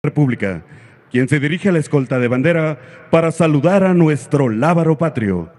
República, quien se dirige a la escolta de bandera para saludar a nuestro lábaro patrio.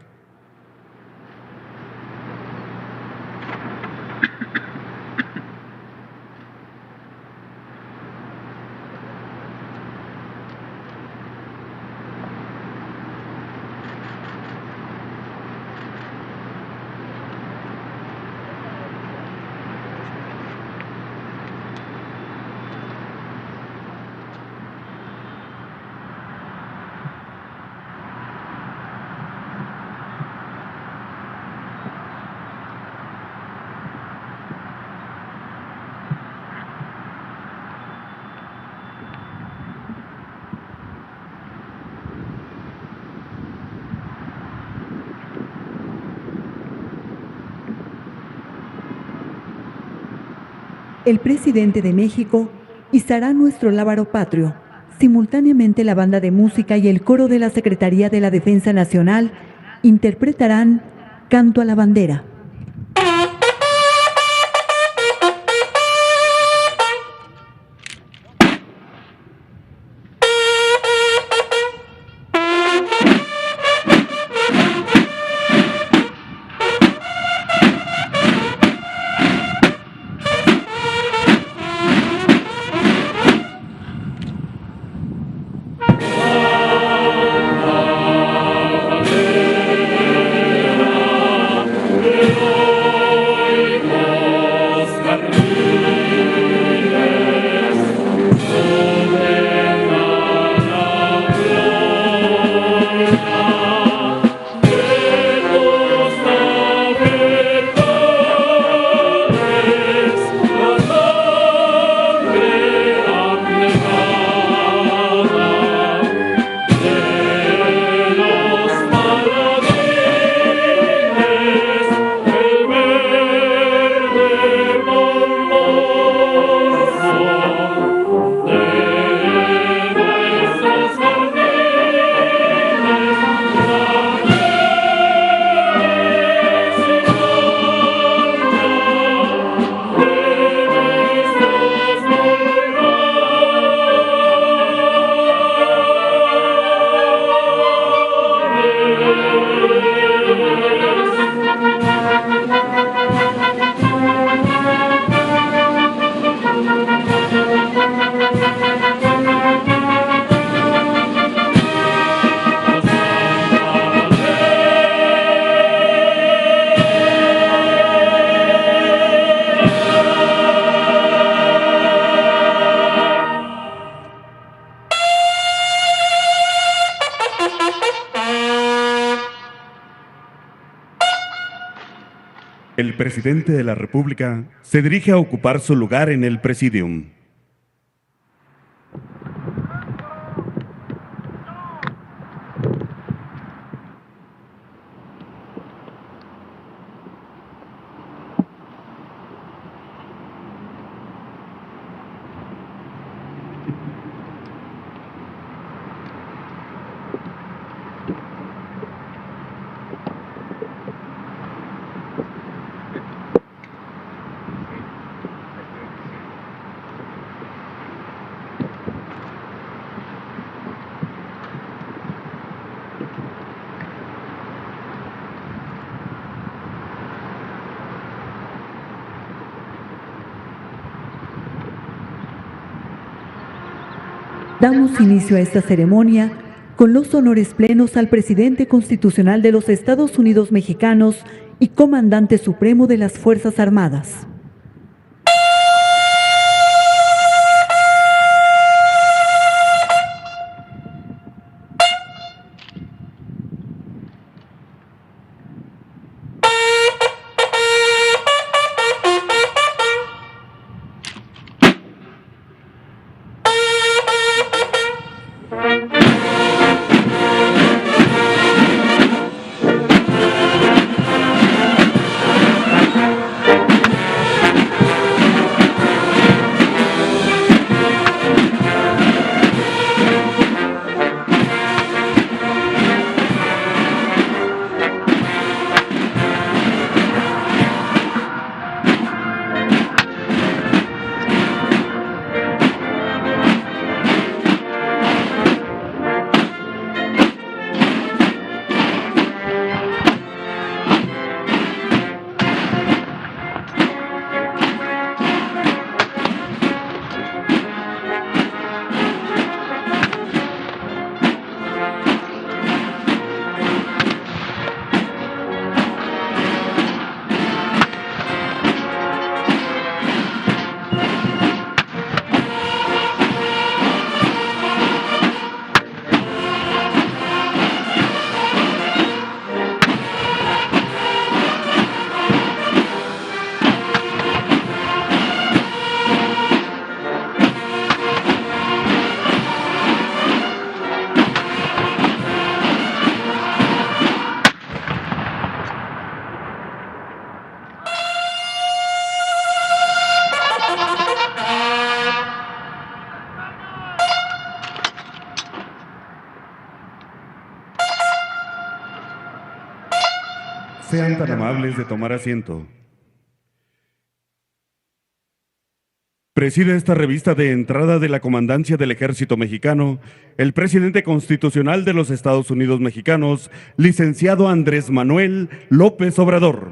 El presidente de México izará nuestro lábaro patrio. Simultáneamente, la banda de música y el coro de la Secretaría de la Defensa Nacional interpretarán Canto a la Bandera. El presidente de la República se dirige a ocupar su lugar en el Presidium. Damos inicio a esta ceremonia con los honores plenos al presidente constitucional de los Estados Unidos mexicanos y comandante supremo de las Fuerzas Armadas. Sean tan amables de tomar asiento. Preside esta revista de entrada de la Comandancia del Ejército Mexicano el presidente constitucional de los Estados Unidos Mexicanos, licenciado Andrés Manuel López Obrador.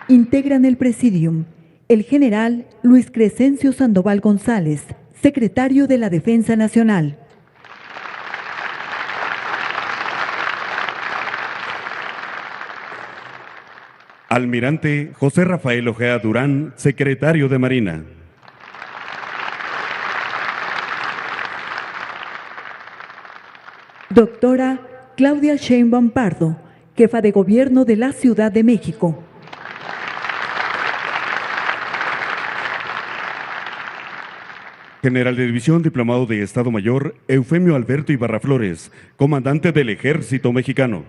Integran el Presidium el general Luis Crescencio Sandoval González, secretario de la Defensa Nacional. Almirante José Rafael Ojea Durán, secretario de Marina. Doctora Claudia Sheinbaum Pardo, jefa de Gobierno de la Ciudad de México. General de División, diplomado de Estado Mayor, Eufemio Alberto Ibarra Flores, comandante del Ejército Mexicano.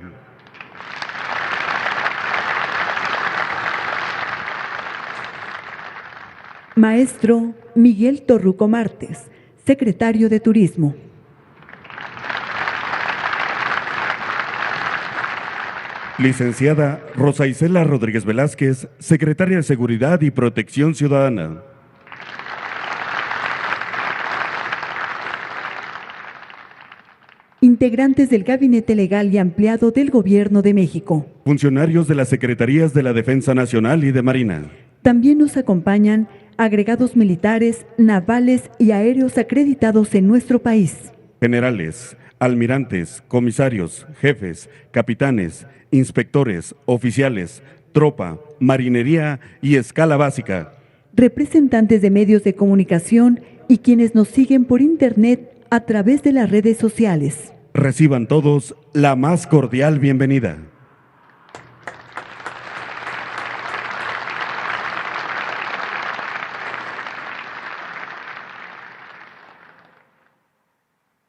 Maestro Miguel Torruco Martes, secretario de Turismo. Licenciada Rosa Isela Rodríguez Velázquez, secretaria de Seguridad y Protección Ciudadana. Integrantes del Gabinete Legal y Ampliado del Gobierno de México. Funcionarios de las Secretarías de la Defensa Nacional y de Marina. También nos acompañan agregados militares, navales y aéreos acreditados en nuestro país. Generales, almirantes, comisarios, jefes, capitanes, inspectores, oficiales, tropa, marinería y escala básica. Representantes de medios de comunicación y quienes nos siguen por internet a través de las redes sociales. Reciban todos la más cordial bienvenida.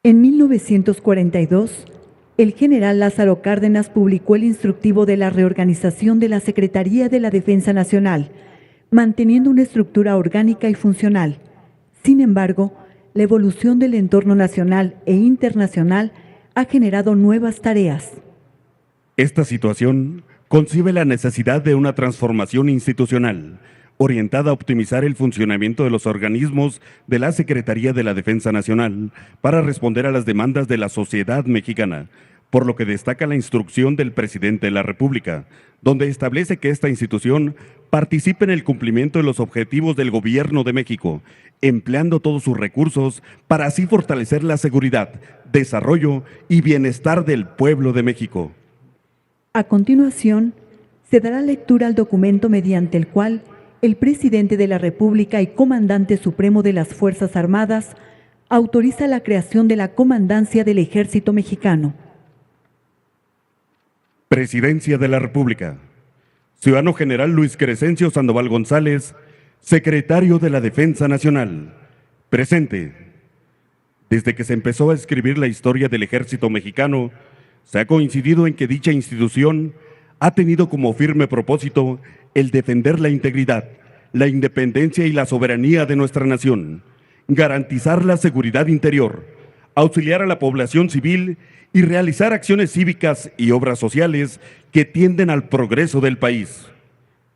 En 1942, el general Lázaro Cárdenas publicó el instructivo de la reorganización de la Secretaría de la Defensa Nacional, manteniendo una estructura orgánica y funcional. Sin embargo, la evolución del entorno nacional e internacional ha generado nuevas tareas. Esta situación concibe la necesidad de una transformación institucional orientada a optimizar el funcionamiento de los organismos de la Secretaría de la Defensa Nacional para responder a las demandas de la sociedad mexicana, por lo que destaca la instrucción del presidente de la República, donde establece que esta institución participe en el cumplimiento de los objetivos del Gobierno de México, empleando todos sus recursos para así fortalecer la seguridad, desarrollo y bienestar del pueblo de México. A continuación, se dará lectura al documento mediante el cual el presidente de la República y comandante supremo de las Fuerzas Armadas autoriza la creación de la Comandancia del Ejército Mexicano. Presidencia de la República. Ciudadano General Luis Crescencio Sandoval González, secretario de la Defensa Nacional. Presente. Desde que se empezó a escribir la historia del Ejército Mexicano, se ha coincidido en que dicha institución ha tenido como firme propósito el defender la integridad, la independencia y la soberanía de nuestra nación, garantizar la seguridad interior, auxiliar a la población civil y realizar acciones cívicas y obras sociales que tienden al progreso del país.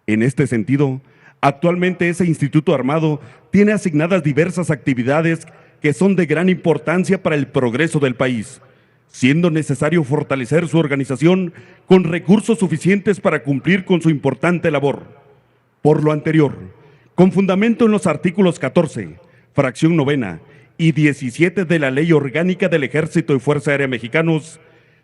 En este sentido, actualmente ese Instituto Armado tiene asignadas diversas actividades que son de gran importancia para el progreso del país, siendo necesario fortalecer su organización con recursos suficientes para cumplir con su importante labor. Por lo anterior, con fundamento en los artículos 14, fracción 9 y 17 de la Ley Orgánica del Ejército y Fuerza Aérea Mexicanos,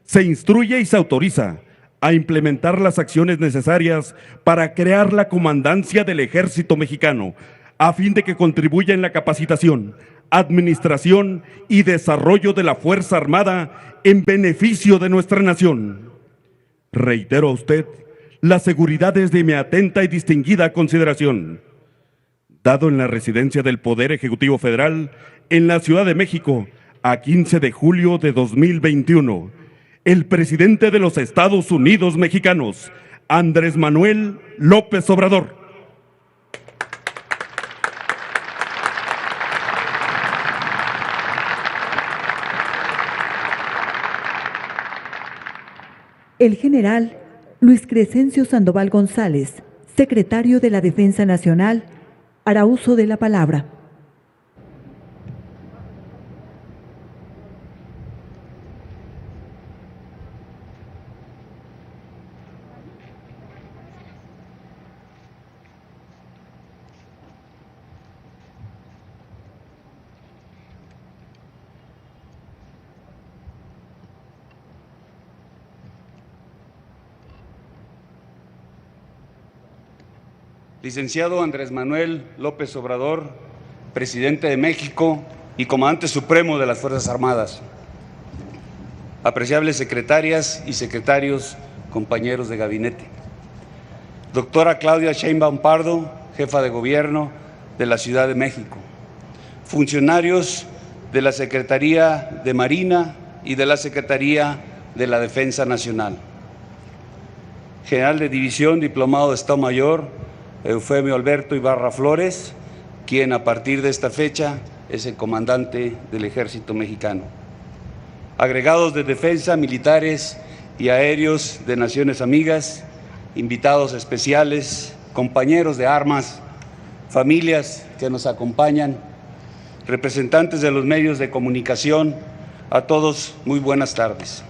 se instruye y se autoriza a implementar las acciones necesarias para crear la Comandancia del Ejército Mexicano, a fin de que contribuya en la capacitación, administración y desarrollo de la Fuerza Armada en beneficio de nuestra nación. Reitero a usted, la seguridad es de mi atenta y distinguida consideración. Dado en la residencia del Poder Ejecutivo Federal, en la Ciudad de México, a 15 de julio de 2021, el presidente de los Estados Unidos Mexicanos, Andrés Manuel López Obrador. El general Luis Crescencio Sandoval González, secretario de la Defensa Nacional, hará uso de la palabra. Licenciado Andrés Manuel López Obrador, presidente de México y comandante supremo de las Fuerzas Armadas. Apreciables secretarias y secretarios, compañeros de gabinete. Doctora Claudia Sheinbaum Pardo, jefa de gobierno de la Ciudad de México. Funcionarios de la Secretaría de Marina y de la Secretaría de la Defensa Nacional. General de División, diplomado de Estado Mayor, Eufemio Alberto Ibarra Flores, quien a partir de esta fecha es el comandante del Ejército Mexicano. Agregados de defensa, militares y aéreos de naciones amigas, invitados especiales, compañeros de armas, familias que nos acompañan, representantes de los medios de comunicación, a todos muy buenas tardes.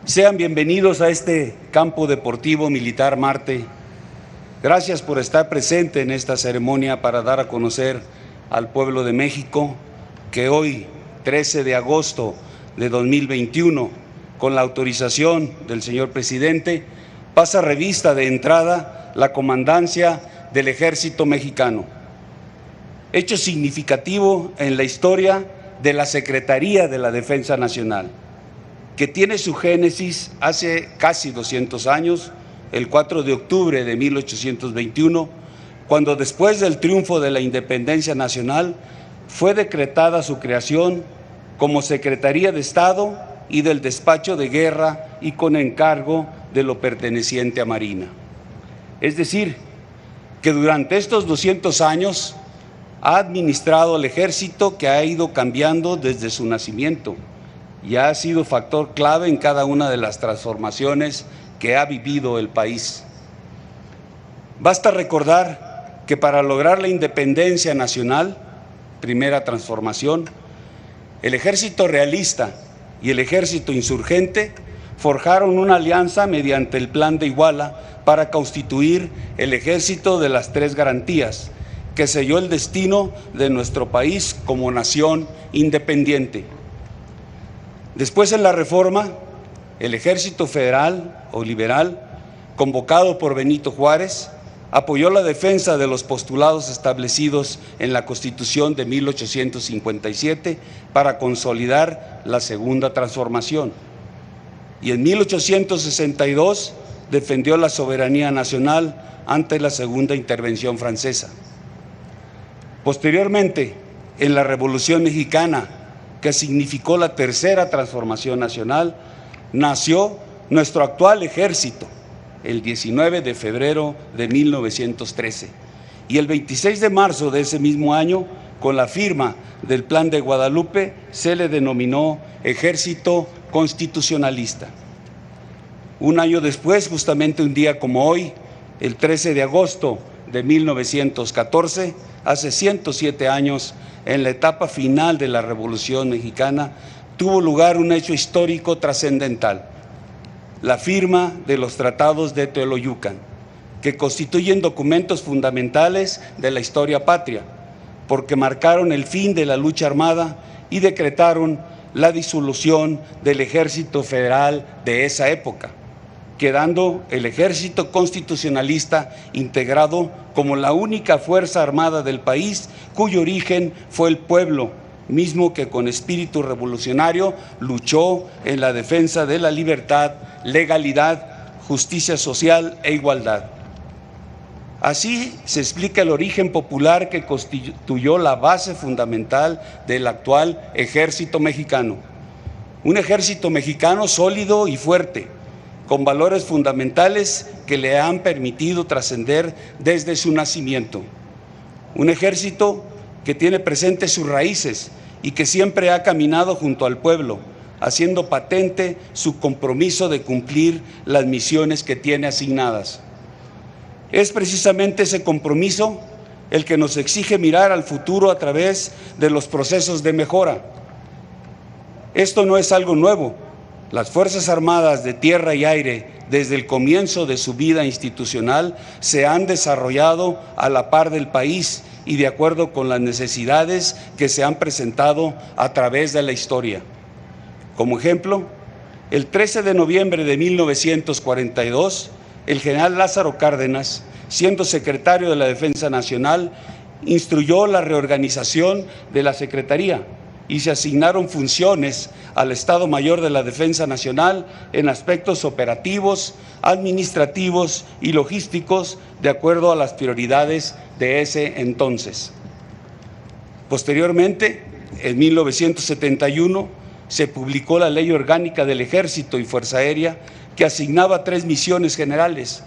Sean bienvenidos a este campo deportivo militar Marte. Gracias por estar presente en esta ceremonia para dar a conocer al pueblo de México que hoy, 13 de agosto de 2021, con la autorización del señor presidente, pasa revista de entrada la comandancia del Ejército Mexicano. Hecho significativo en la historia de la Secretaría de la Defensa Nacional, que tiene su génesis hace casi 200 años, el 4 de octubre de 1821, cuando después del triunfo de la independencia nacional fue decretada su creación como Secretaría de Estado y del Despacho de Guerra y con encargo de lo perteneciente a Marina. Es decir, que durante estos 200 años ha administrado el Ejército, que ha ido cambiando desde su nacimiento y ha sido factor clave en cada una de las transformaciones que ha vivido el país. Basta recordar que para lograr la independencia nacional, primera transformación, el Ejército realista y el Ejército insurgente forjaron una alianza mediante el Plan de Iguala para constituir el Ejército de las Tres Garantías, que selló el destino de nuestro país como nación independiente. Después, en la Reforma, el Ejército Federal o Liberal, convocado por Benito Juárez, apoyó la defensa de los postulados establecidos en la Constitución de 1857 para consolidar la Segunda Transformación. Y en 1862 defendió la soberanía nacional ante la Segunda Intervención Francesa. Posteriormente, en la Revolución Mexicana, que significó la tercera transformación nacional, nació nuestro actual ejército, el 19 de febrero de 1913. Y el 26 de marzo de ese mismo año, con la firma del Plan de Guadalupe, se le denominó Ejército Constitucionalista. Un año después, justamente un día como hoy, el 13 de agosto de 1914, hace 107 años, en la etapa final de la Revolución Mexicana, tuvo lugar un hecho histórico trascendental: la firma de los tratados de Teoloyucan, que constituyen documentos fundamentales de la historia patria, porque marcaron el fin de la lucha armada y decretaron la disolución del Ejército Federal de esa época, quedando el Ejército Constitucionalista integrado como la única fuerza armada del país, cuyo origen fue el pueblo, mismo que con espíritu revolucionario luchó en la defensa de la libertad, legalidad, justicia social e igualdad. Así se explica el origen popular que constituyó la base fundamental del actual Ejército Mexicano. Un ejército mexicano sólido y fuerte, con valores fundamentales que le han permitido trascender desde su nacimiento. Un ejército que tiene presentes sus raíces y que siempre ha caminado junto al pueblo, haciendo patente su compromiso de cumplir las misiones que tiene asignadas. Es precisamente ese compromiso el que nos exige mirar al futuro a través de los procesos de mejora. Esto no es algo nuevo. Las Fuerzas Armadas de Tierra y Aire, desde el comienzo de su vida institucional, se han desarrollado a la par del país y de acuerdo con las necesidades que se han presentado a través de la historia. Como ejemplo, el 13 de noviembre de 1942, el general Lázaro Cárdenas, siendo secretario de la Defensa Nacional, instruyó la reorganización de la Secretaría y se asignaron funciones al Estado Mayor de la Defensa Nacional en aspectos operativos, administrativos y logísticos de acuerdo a las prioridades de ese entonces. Posteriormente, en 1971, se publicó la Ley Orgánica del Ejército y Fuerza Aérea que asignaba 3 misiones generales,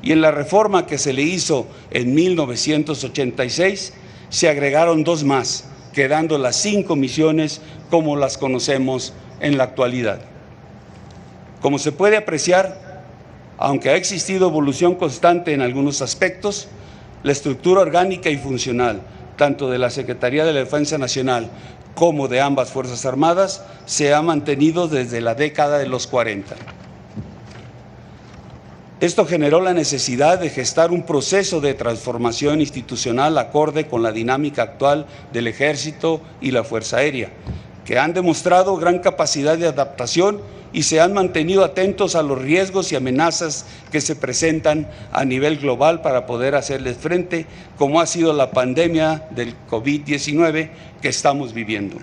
y en la reforma que se le hizo en 1986 se agregaron 2 más, quedando las 5 misiones como las conocemos en la actualidad. Como se puede apreciar, aunque ha existido evolución constante en algunos aspectos, la estructura orgánica y funcional, tanto de la Secretaría de la Defensa Nacional como de ambas Fuerzas Armadas, se ha mantenido desde la década de los 40. Esto generó la necesidad de gestar un proceso de transformación institucional acorde con la dinámica actual del Ejército y la Fuerza Aérea, que han demostrado gran capacidad de adaptación y se han mantenido atentos a los riesgos y amenazas que se presentan a nivel global para poder hacerles frente, como ha sido la pandemia del COVID-19 que estamos viviendo.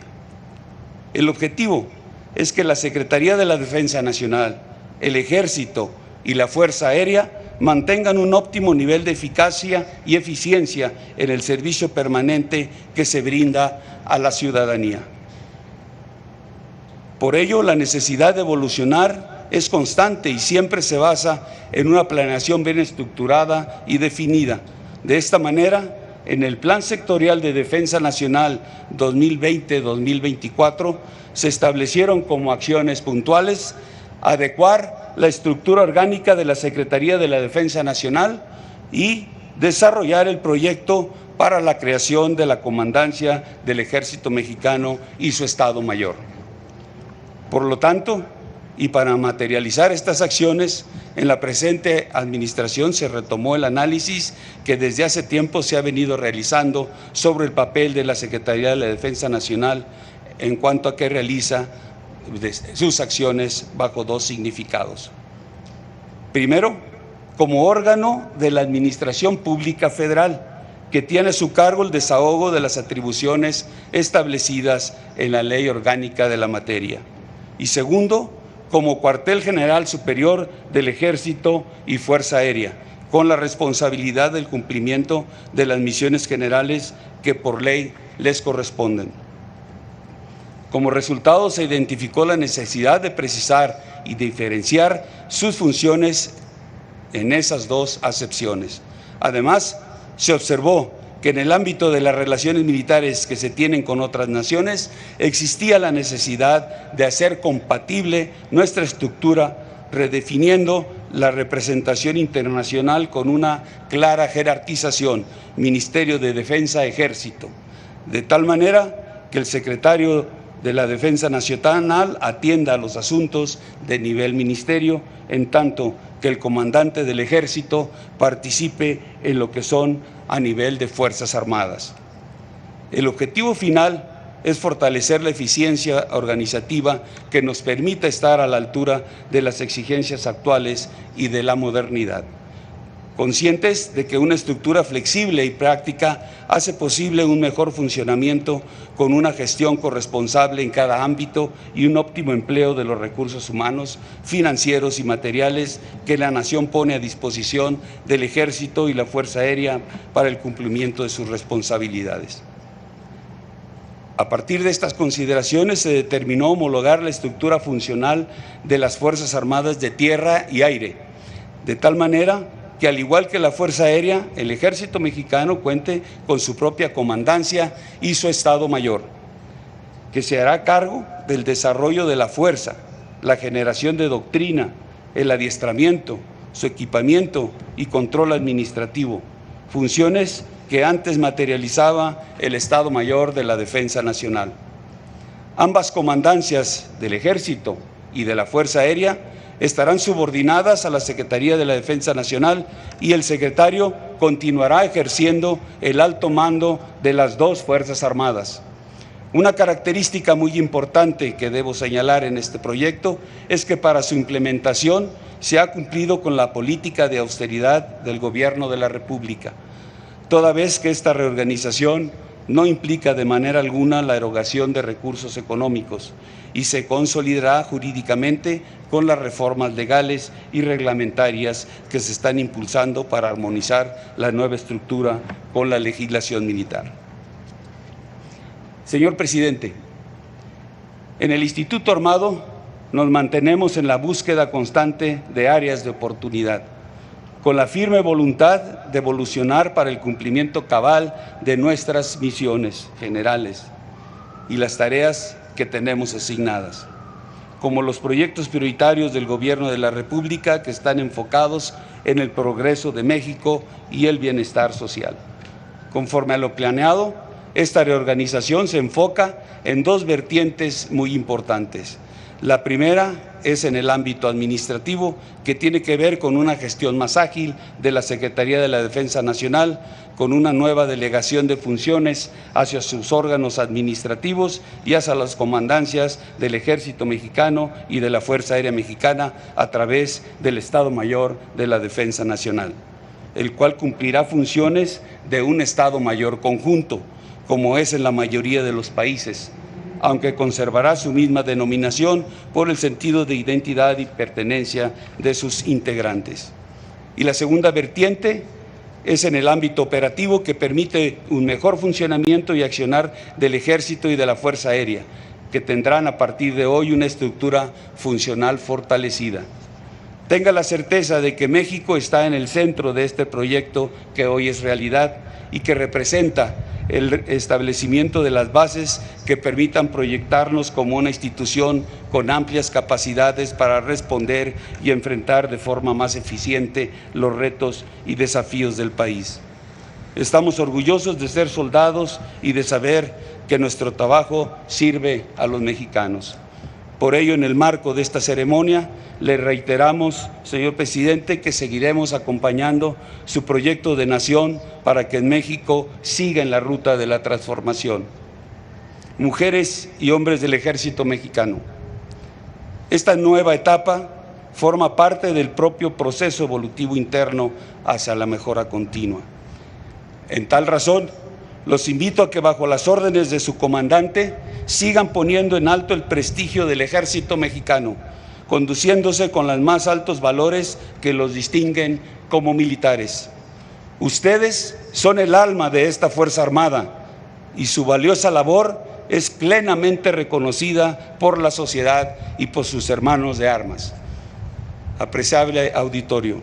El objetivo es que la Secretaría de la Defensa Nacional, el Ejército y la Fuerza Aérea mantengan un óptimo nivel de eficacia y eficiencia en el servicio permanente que se brinda a la ciudadanía. Por ello, la necesidad de evolucionar es constante y siempre se basa en una planeación bien estructurada y definida. De esta manera, en el Plan Sectorial de Defensa Nacional 2020-2024 se establecieron como acciones puntuales adecuar la estructura orgánica de la Secretaría de la Defensa Nacional y desarrollar el proyecto para la creación de la Comandancia del Ejército Mexicano y su Estado Mayor. Por lo tanto, y para materializar estas acciones, en la presente administración se retomó el análisis que desde hace tiempo se ha venido realizando sobre el papel de la Secretaría de la Defensa Nacional en cuanto a que realiza sus acciones bajo 2 significados. Primero, como órgano de la Administración Pública Federal, que tiene a su cargo el desahogo de las atribuciones establecidas en la Ley Orgánica de la materia. Y segundo, como cuartel general superior del Ejército y Fuerza Aérea, con la responsabilidad del cumplimiento de las misiones generales que por ley les corresponden. Como resultado, se identificó la necesidad de precisar y diferenciar sus funciones en esas 2 acepciones. Además, se observó que en el ámbito de las relaciones militares que se tienen con otras naciones, existía la necesidad de hacer compatible nuestra estructura, redefiniendo la representación internacional con una clara jerarquización, Ministerio de Defensa, Ejército, de tal manera que el secretario de la Defensa Nacional atienda a los asuntos de nivel ministerio, en tanto que el comandante del Ejército participe en lo que son a nivel de Fuerzas Armadas. El objetivo final es fortalecer la eficiencia organizativa que nos permita estar a la altura de las exigencias actuales y de la modernidad. Conscientes de que una estructura flexible y práctica hace posible un mejor funcionamiento con una gestión corresponsable en cada ámbito y un óptimo empleo de los recursos humanos, financieros y materiales que la nación pone a disposición del Ejército y la Fuerza Aérea para el cumplimiento de sus responsabilidades. A partir de estas consideraciones se determinó homologar la estructura funcional de las Fuerzas Armadas de Tierra y Aire, de tal manera que al igual que la Fuerza Aérea, el Ejército Mexicano cuente con su propia comandancia y su Estado Mayor. que se hará cargo del desarrollo de la fuerza, la generación de doctrina, el adiestramiento, su equipamiento y control administrativo, funciones que antes materializaba el Estado Mayor de la Defensa Nacional. Ambas comandancias del Ejército y de la Fuerza Aérea estarán subordinadas a la Secretaría de la Defensa Nacional y el secretario continuará ejerciendo el alto mando de las dos Fuerzas Armadas. Una característica muy importante que debo señalar en este proyecto es que para su implementación se ha cumplido con la política de austeridad del Gobierno de la República, toda vez que esta reorganización no implica de manera alguna la erogación de recursos económicos y se consolidará jurídicamente con las reformas legales y reglamentarias que se están impulsando para armonizar la nueva estructura con la legislación militar. Señor presidente, en el Instituto Armado nos mantenemos en la búsqueda constante de áreas de oportunidad, con la firme voluntad de evolucionar para el cumplimiento cabal de nuestras misiones generales y las tareas que tenemos asignadas, como los proyectos prioritarios del Gobierno de la República que están enfocados en el progreso de México y el bienestar social. Conforme a lo planeado, esta reorganización se enfoca en dos vertientes muy importantes. La primera es en el ámbito administrativo, que tiene que ver con una gestión más ágil de la Secretaría de la Defensa Nacional, con una nueva delegación de funciones hacia sus órganos administrativos y hacia las comandancias del Ejército Mexicano y de la Fuerza Aérea Mexicana a través del Estado Mayor de la Defensa Nacional, el cual cumplirá funciones de un Estado Mayor conjunto, como es en la mayoría de los países, aunque conservará su misma denominación por el sentido de identidad y pertenencia de sus integrantes. Y la segunda vertiente es en el ámbito operativo, que permite un mejor funcionamiento y accionar del Ejército y de la Fuerza Aérea, que tendrán a partir de hoy una estructura funcional fortalecida. Tenga la certeza de que México está en el centro de este proyecto que hoy es realidad y que representa el establecimiento de las bases que permitan proyectarnos como una institución con amplias capacidades para responder y enfrentar de forma más eficiente los retos y desafíos del país. Estamos orgullosos de ser soldados y de saber que nuestro trabajo sirve a los mexicanos. Por ello, en el marco de esta ceremonia, le reiteramos, señor presidente, que seguiremos acompañando su proyecto de nación para que en México siga en la ruta de la transformación. Mujeres y hombres del Ejército Mexicano, esta nueva etapa forma parte del propio proceso evolutivo interno hacia la mejora continua. En tal razón, los invito a que bajo las órdenes de su comandante sigan poniendo en alto el prestigio del Ejército Mexicano, conduciéndose con los más altos valores que los distinguen como militares. Ustedes son el alma de esta Fuerza Armada y su valiosa labor es plenamente reconocida por la sociedad y por sus hermanos de armas. Apreciable auditorio,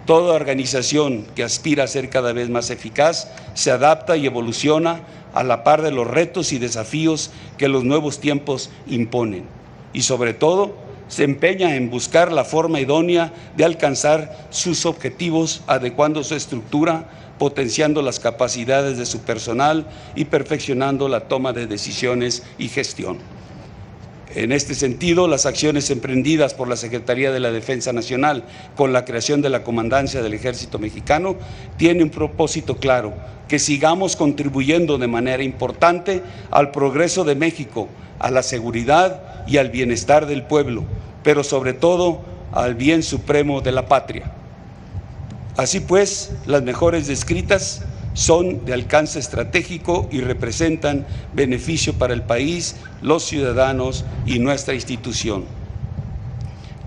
toda organización que aspira a ser cada vez más eficaz se adapta y evoluciona a la par de los retos y desafíos que los nuevos tiempos imponen y sobre todo se empeña en buscar la forma idónea de alcanzar sus objetivos, adecuando su estructura, potenciando las capacidades de su personal y perfeccionando la toma de decisiones y gestión. En este sentido, las acciones emprendidas por la Secretaría de la Defensa Nacional con la creación de la Comandancia del Ejército Mexicano tienen un propósito claro: que sigamos contribuyendo de manera importante al progreso de México, a la seguridad y al bienestar del pueblo, pero sobre todo al bien supremo de la patria. Así pues, las mejores descritas son de alcance estratégico y representan beneficio para el país, los ciudadanos y nuestra institución.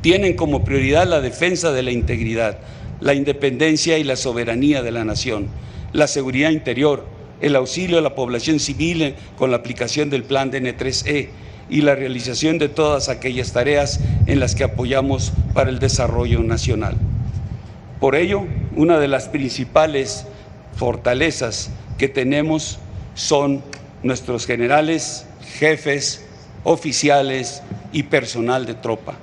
Tienen como prioridad la defensa de la integridad, la independencia y la soberanía de la nación, la seguridad interior, el auxilio a la población civil con la aplicación del Plan DN3E y la realización de todas aquellas tareas en las que apoyamos para el desarrollo nacional. Por ello, una de las principales fortalezas que tenemos son nuestros generales, jefes, oficiales y personal de tropa.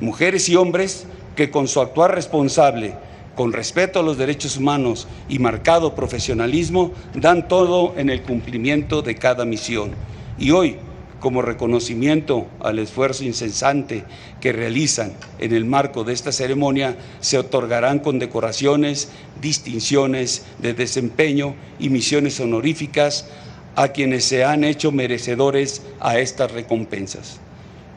Mujeres y hombres que con su actuar responsable, con respeto a los derechos humanos y marcado profesionalismo, dan todo en el cumplimiento de cada misión. Y hoy, como reconocimiento al esfuerzo incesante que realizan en el marco de esta ceremonia, se otorgarán condecoraciones, distinciones de desempeño y misiones honoríficas a quienes se han hecho merecedores a estas recompensas.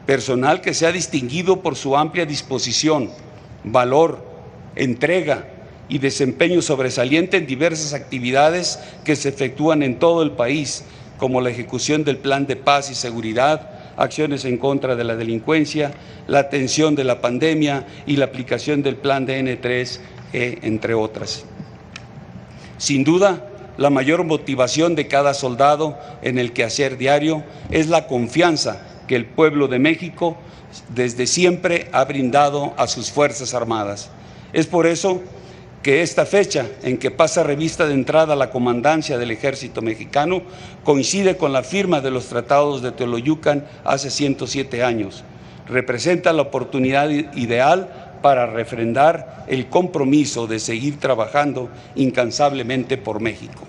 Personal que se ha distinguido por su amplia disposición, valor, entrega y desempeño sobresaliente en diversas actividades que se efectúan en todo el país, como la ejecución del Plan de Paz y Seguridad, acciones en contra de la delincuencia, la atención de la pandemia y la aplicación del Plan de N3, entre otras. Sin duda, la mayor motivación de cada soldado en el quehacer diario es la confianza que el pueblo de México desde siempre ha brindado a sus Fuerzas Armadas. Es por eso que esta fecha en que pasa revista de entrada a la comandancia del Ejército Mexicano coincide con la firma de los tratados de Teoloyucan hace 107 años. Representa la oportunidad ideal para refrendar el compromiso de seguir trabajando incansablemente por México.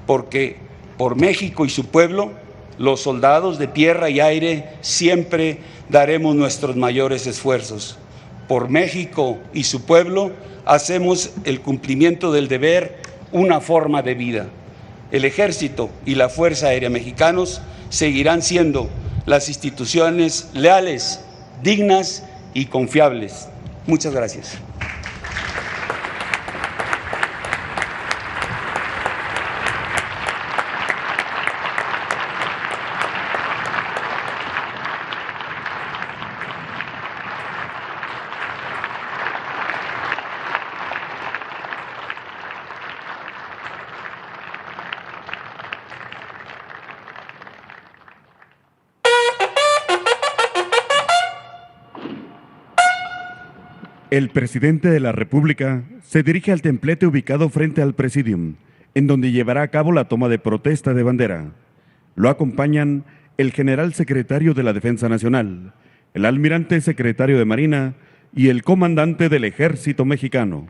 Porque por México y su pueblo, los soldados de tierra y aire siempre daremos nuestros mayores esfuerzos. Por México y su pueblo, hacemos el cumplimiento del deber una forma de vida. El Ejército y la Fuerza Aérea Mexicanos seguirán siendo las instituciones leales, dignas y confiables. Muchas gracias. El presidente de la República se dirige al templete ubicado frente al Presidium, en donde llevará a cabo la toma de protesta de bandera. Lo acompañan el general secretario de la Defensa Nacional, el almirante secretario de Marina y el comandante del Ejército Mexicano.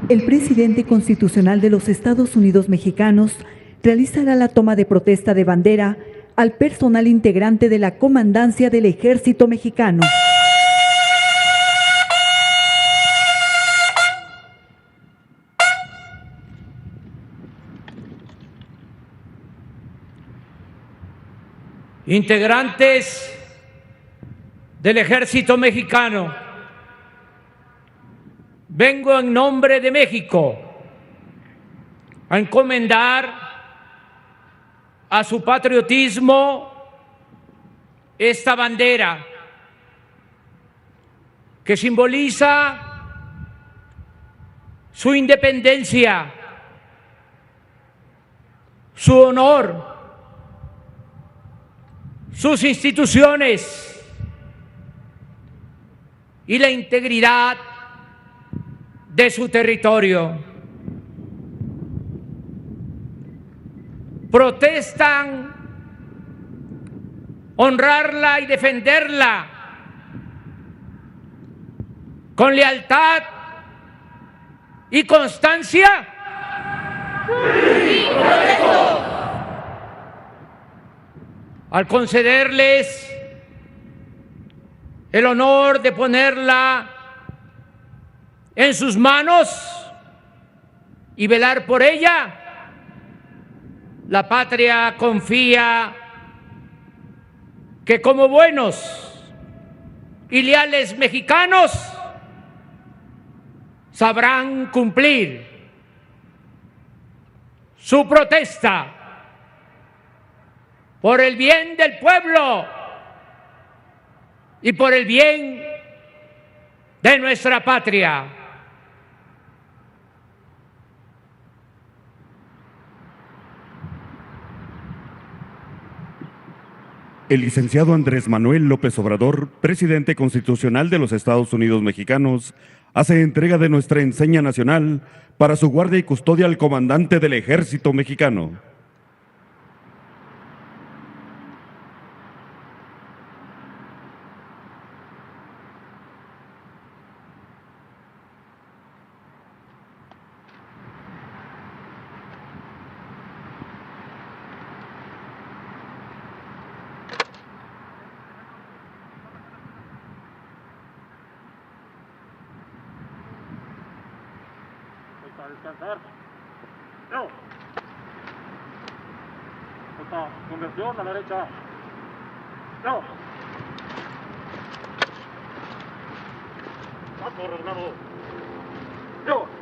El presidente constitucional de los Estados Unidos mexicanos realizará la toma de protesta de bandera al personal integrante de la comandancia del Ejército Mexicano. Integrantes del Ejército Mexicano, vengo en nombre de México a encomendar a su patriotismo esta bandera que simboliza su independencia, su honor, sus instituciones y la integridad de su territorio. Protestan honrarla y defenderla con lealtad y constancia. Sí, correcto. Al concederles el honor de ponerla en sus manos y velar por ella, la patria confía que como buenos y leales mexicanos sabrán cumplir su protesta por el bien del pueblo y por el bien de nuestra patria. El licenciado Andrés Manuel López Obrador, presidente constitucional de los Estados Unidos mexicanos, hace entrega de nuestra enseña nacional para su guardia y custodia al comandante del Ejército Mexicano. Para descansar. No. Otra conversión a la derecha. No. Vamos, Regnado. No.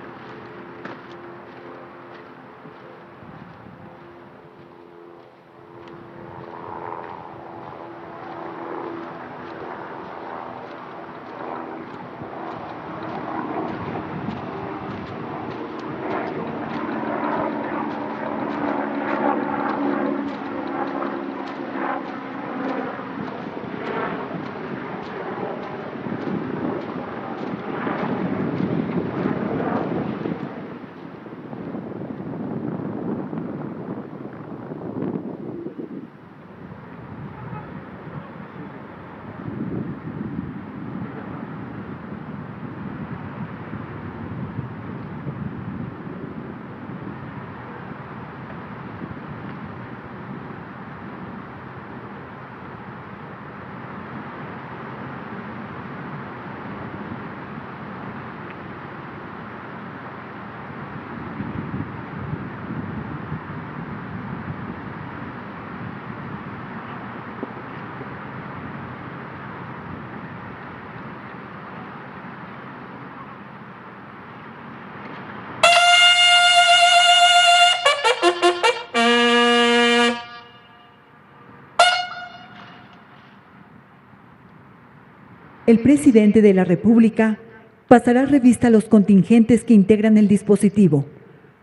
El presidente de la República pasará revista a los contingentes que integran el dispositivo.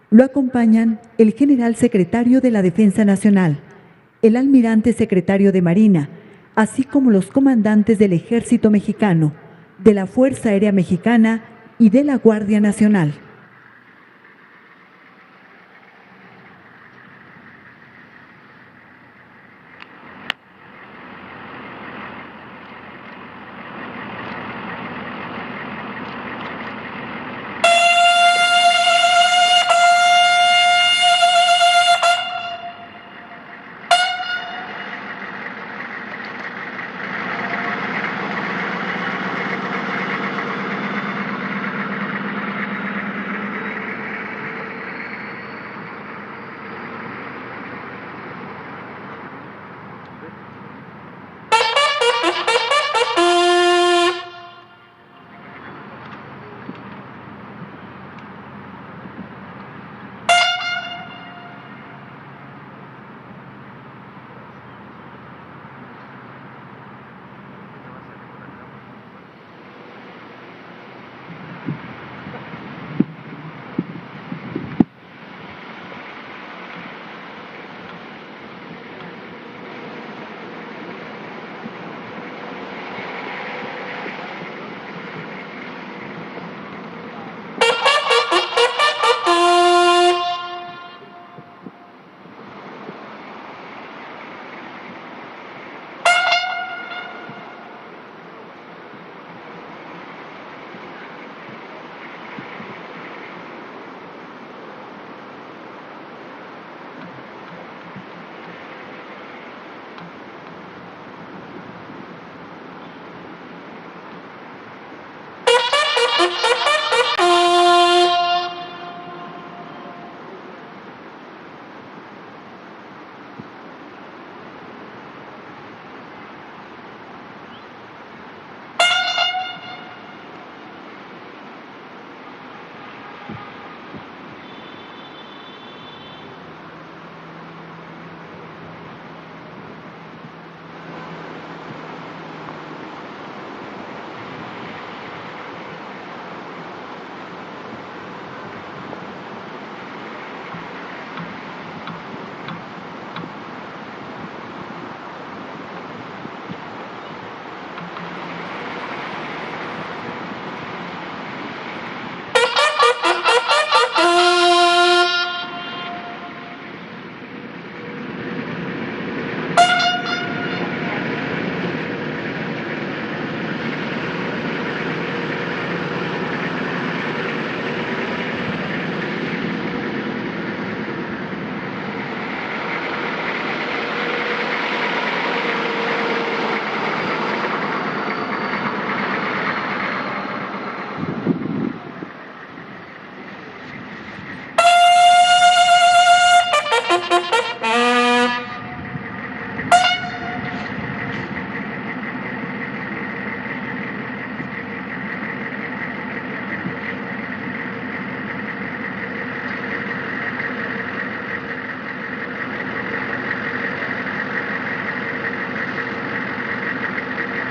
Lo acompañan el general secretario de la Defensa Nacional, el almirante secretario de Marina, así como los comandantes del Ejército Mexicano, de la Fuerza Aérea Mexicana y de la Guardia Nacional.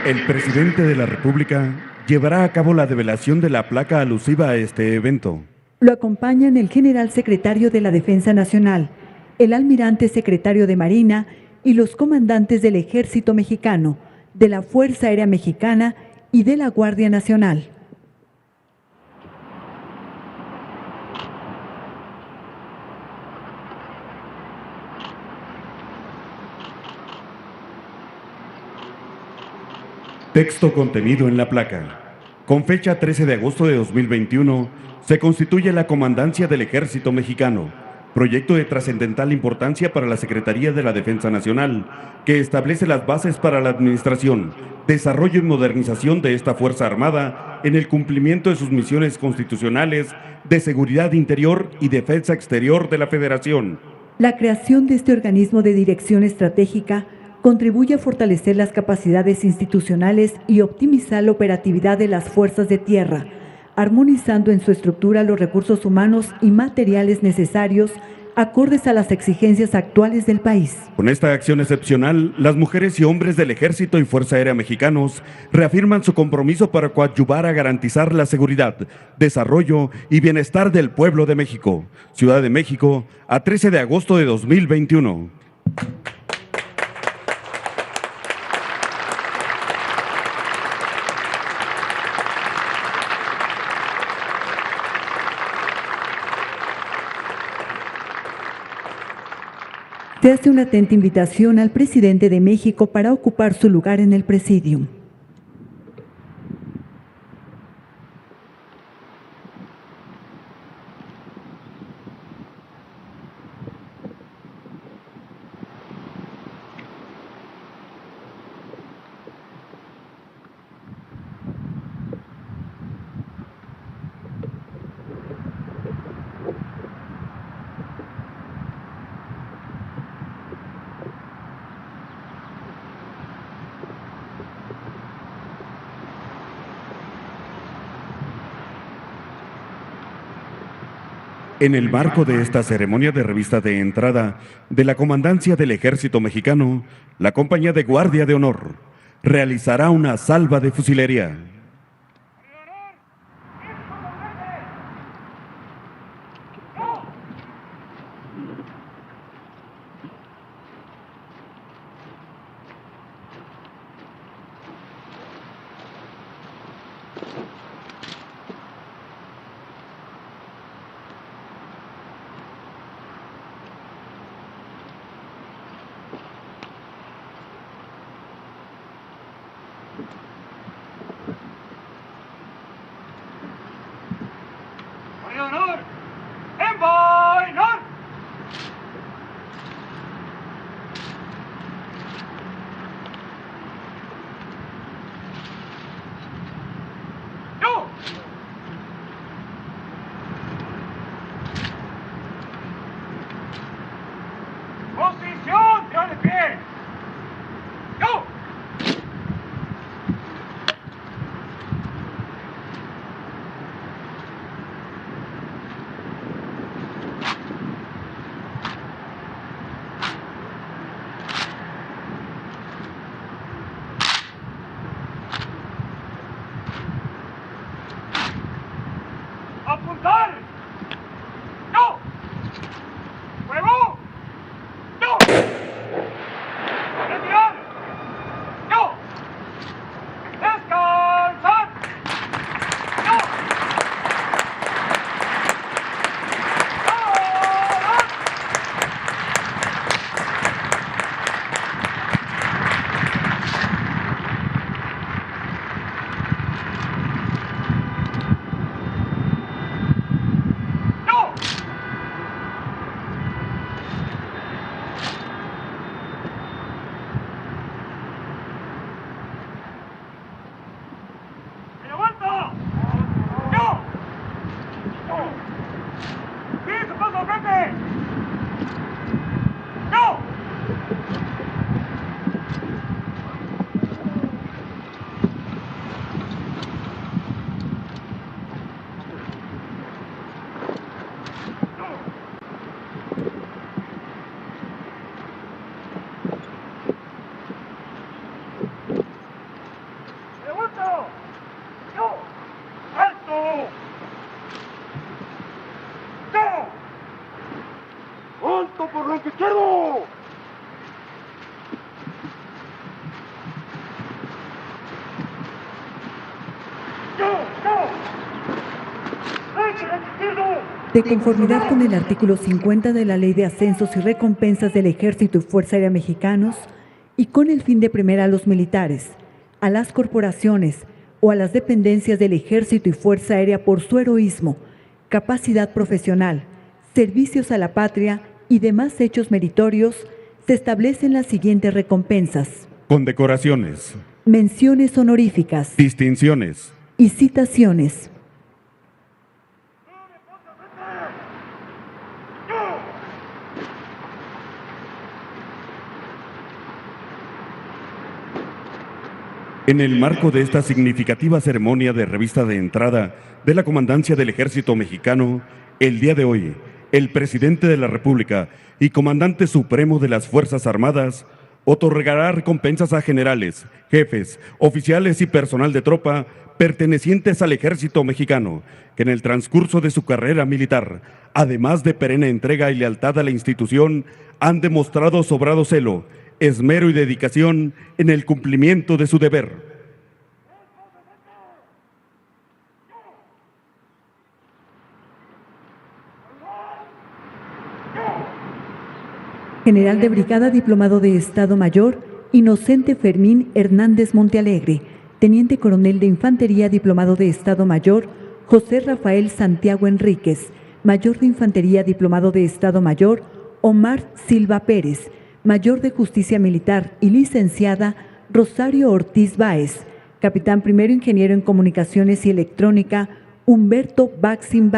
El presidente de la República llevará a cabo la develación de la placa alusiva a este evento. Lo acompañan el general secretario de la Defensa Nacional, el almirante secretario de Marina y los comandantes del Ejército Mexicano, de la Fuerza Aérea Mexicana y de la Guardia Nacional. Texto contenido en la placa. Con fecha 13 de agosto de 2021, se constituye la Comandancia del Ejército Mexicano, proyecto de trascendental importancia para la Secretaría de la Defensa Nacional, que establece las bases para la administración, desarrollo y modernización de esta Fuerza Armada en el cumplimiento de sus misiones constitucionales de seguridad interior y defensa exterior de la Federación. La creación de este organismo de dirección estratégica contribuye a fortalecer las capacidades institucionales y optimizar la operatividad de las fuerzas de tierra, armonizando en su estructura los recursos humanos y materiales necesarios acordes a las exigencias actuales del país. Con esta acción excepcional, las mujeres y hombres del Ejército y Fuerza Aérea Mexicanos reafirman su compromiso para coadyuvar a garantizar la seguridad, desarrollo y bienestar del pueblo de México. Ciudad de México, a 13 de agosto de 2021. Se hace una atenta invitación al presidente de México para ocupar su lugar en el presidium. En el marco de esta ceremonia de revista de entrada de la Comandancia del Ejército Mexicano, la Compañía de Guardia de Honor realizará una salva de fusilería. ¡Segundo! ¡Yo! ¡Alto! ¡Yo! ¡Alto por lo que quiero! De conformidad con el artículo 50 de la Ley de Ascensos y Recompensas del Ejército y Fuerza Aérea Mexicanos, y con el fin de premiar a los militares, a las corporaciones o a las dependencias del Ejército y Fuerza Aérea por su heroísmo, capacidad profesional, servicios a la patria y demás hechos meritorios, se establecen las siguientes recompensas: condecoraciones, menciones honoríficas distinciones, y citaciones. En el marco de esta significativa ceremonia de revista de entrada de la Comandancia del Ejército Mexicano, el día de hoy, el Presidente de la República y Comandante Supremo de las Fuerzas Armadas otorgará recompensas a generales, jefes, oficiales y personal de tropa pertenecientes al Ejército Mexicano, que en el transcurso de su carrera militar, además de perenne entrega y lealtad a la institución, han demostrado sobrado celo, esmero y dedicación en el cumplimiento de su deber. General de Brigada Diplomado de Estado Mayor, Inocente Fermín Hernández Montealegre. Teniente Coronel de Infantería Diplomado de Estado Mayor, José Rafael Santiago Enríquez. Mayor de Infantería Diplomado de Estado Mayor, Omar Silva Pérez. Mayor de Justicia Militar y licenciada Rosario Ortiz Báez. Capitán Primero Ingeniero en Comunicaciones y Electrónica, Humberto Baxin.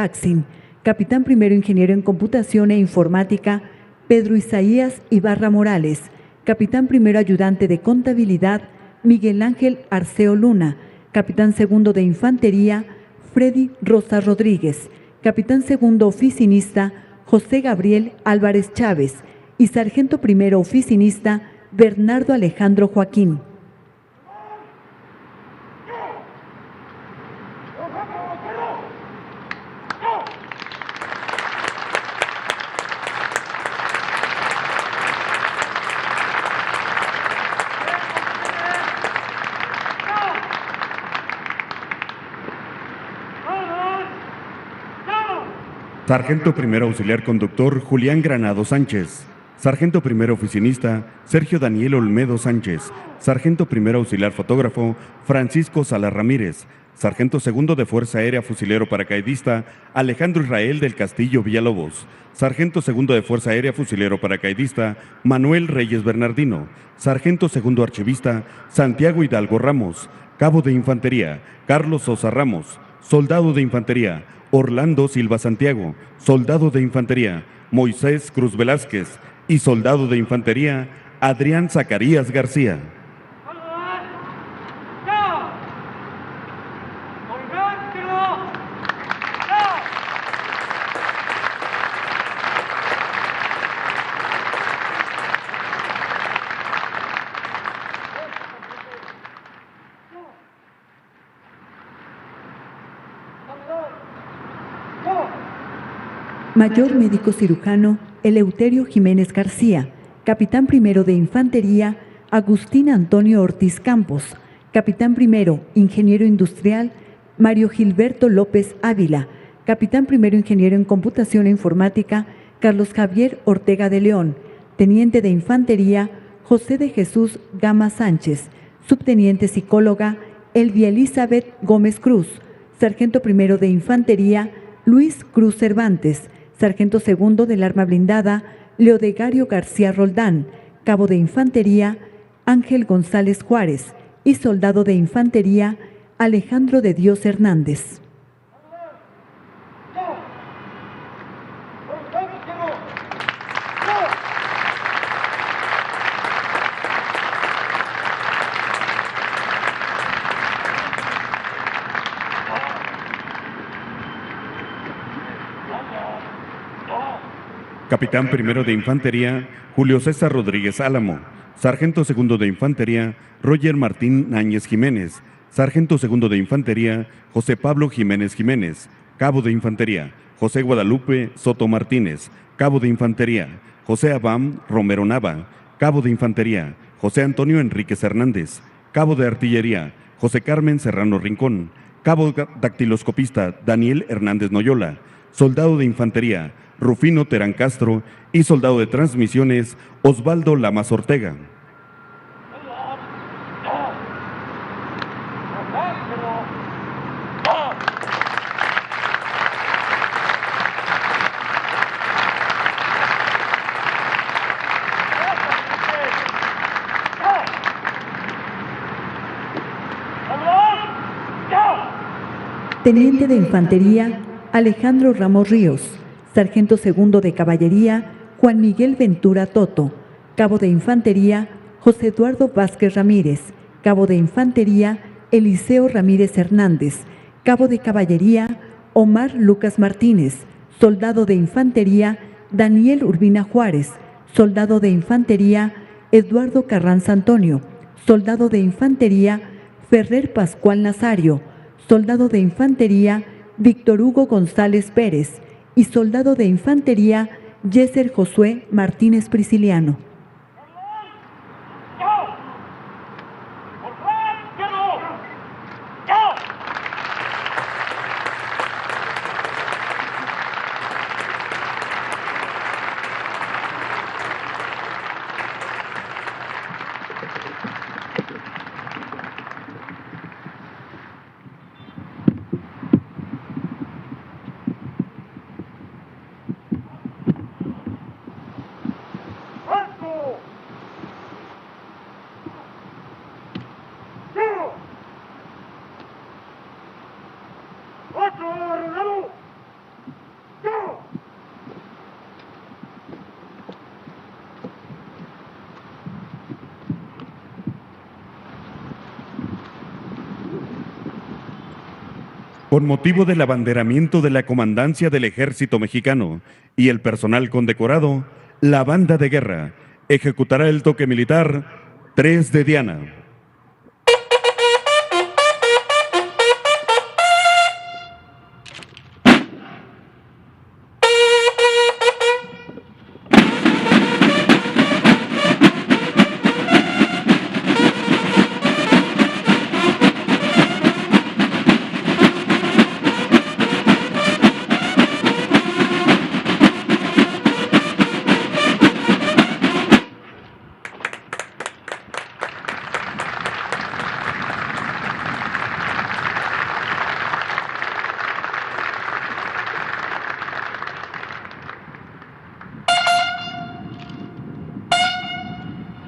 Capitán Primero Ingeniero en Computación e Informática, Pedro Isaías Ibarra Morales. Capitán Primero Ayudante de Contabilidad, Miguel Ángel Arceo Luna. Capitán Segundo de Infantería, Freddy Rosa Rodríguez. Capitán Segundo Oficinista, José Gabriel Álvarez Chávez. Y Sargento Primero Oficinista, Bernardo Alejandro Joaquín. Sargento Primero Auxiliar Conductor Julián Granado Sánchez. Sargento Primero Oficinista Sergio Daniel Olmedo Sánchez. Sargento Primero Auxiliar Fotógrafo Francisco Sala Ramírez. Sargento Segundo de Fuerza Aérea Fusilero Paracaidista Alejandro Israel del Castillo Villalobos. Sargento Segundo de Fuerza Aérea Fusilero Paracaidista Manuel Reyes Bernardino. Sargento Segundo Archivista Santiago Hidalgo Ramos. Cabo de Infantería Carlos Sosa Ramos. Soldado de Infantería Orlando Silva Santiago. Soldado de Infantería Moisés Cruz Velázquez. Y Soldado de Infantería Adrián Zacarías García. Mayor Médico Cirujano Eleuterio Jiménez García. Capitán Primero de Infantería Agustín Antonio Ortiz Campos. Capitán Primero Ingeniero Industrial Mario Gilberto López Ávila. Capitán Primero Ingeniero en Computación e Informática Carlos Javier Ortega de León. Teniente de Infantería José de Jesús Gama Sánchez. Subteniente Psicóloga Elvia Elizabeth Gómez Cruz. Sargento Primero de Infantería Luis Cruz Cervantes. Sargento Segundo del Arma Blindada Leodegario García Roldán. Cabo de Infantería Ángel González Juárez. Y Soldado de Infantería Alejandro de Dios Hernández. Capitán primero de Infantería, Julio César Rodríguez Álamo. Sargento segundo de Infantería, Roger Martín Náñez Jiménez. Sargento segundo de Infantería, José Pablo Jiménez Jiménez. Cabo de Infantería, José Guadalupe Soto Martínez. Cabo de Infantería, José Abam Romero Nava. Cabo de Infantería, José Antonio Enríquez Hernández. Cabo de Artillería, José Carmen Serrano Rincón. Cabo dactiloscopista, Daniel Hernández Noyola. Soldado de Infantería, Rufino Terán Castro. Y soldado de transmisiones, Osvaldo Lamas Ortega. Teniente de Infantería, Alejandro Ramos Ríos. Sargento segundo de Caballería, Juan Miguel Ventura Toto. Cabo de Infantería, José Eduardo Vázquez Ramírez. Cabo de Infantería, Eliseo Ramírez Hernández. Cabo de Caballería, Omar Lucas Martínez. Soldado de Infantería, Daniel Urbina Juárez. Soldado de Infantería, Eduardo Carranza Antonio. Soldado de Infantería, Ferrer Pascual Nazario. Soldado de Infantería, Víctor Hugo González Pérez. Y soldado de Infantería, Yeser Josué Martínez Prisciliano. Con motivo del abanderamiento de la Comandancia del Ejército Mexicano y el personal condecorado, la Banda de Guerra ejecutará el toque militar 3 de Diana.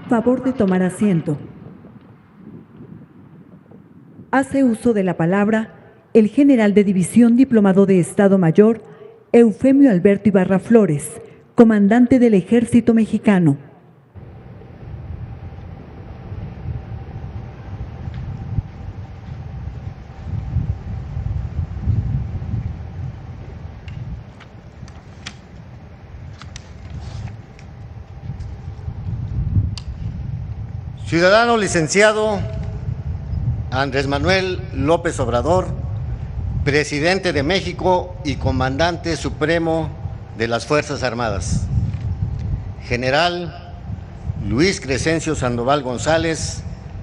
Favor de tomar asiento. Hace uso de la palabra el general de división diplomado de Estado Mayor, Eufemio Alberto Ibarra Flores, comandante del Ejército Mexicano. Ciudadano licenciado Andrés Manuel López Obrador, presidente de México y comandante supremo de las Fuerzas Armadas. General Luis Crescencio Sandoval González,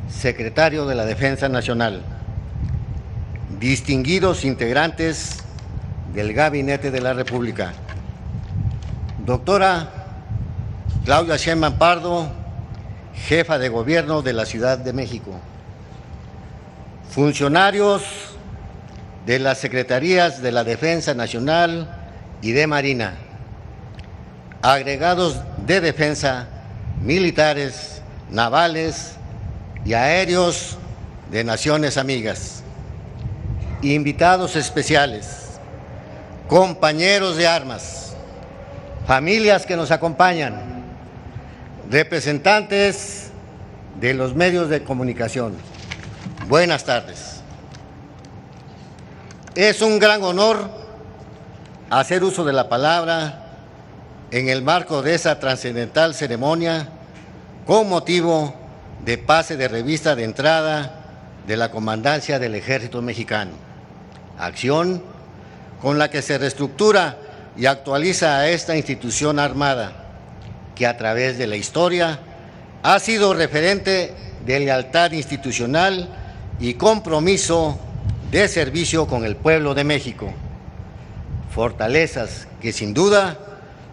secretario de la Defensa Nacional. Distinguidos integrantes del Gabinete de la República. Doctora Claudia Sheinbaum Pardo, jefa de gobierno de la Ciudad de México. Funcionarios de las Secretarías de la Defensa Nacional y de Marina. Agregados de defensa, militares, navales y aéreos de naciones amigas. Invitados especiales, compañeros de armas, familias que nos acompañan, representantes de los medios de comunicación. Buenas tardes. Es un gran honor hacer uso de la palabra en el marco de esa trascendental ceremonia con motivo de pase de revista de entrada de la Comandancia del Ejército Mexicano, acción con la que se reestructura y actualiza a esta institución armada, que a través de la historia ha sido referente de lealtad institucional y compromiso de servicio con el pueblo de México. Fortalezas que sin duda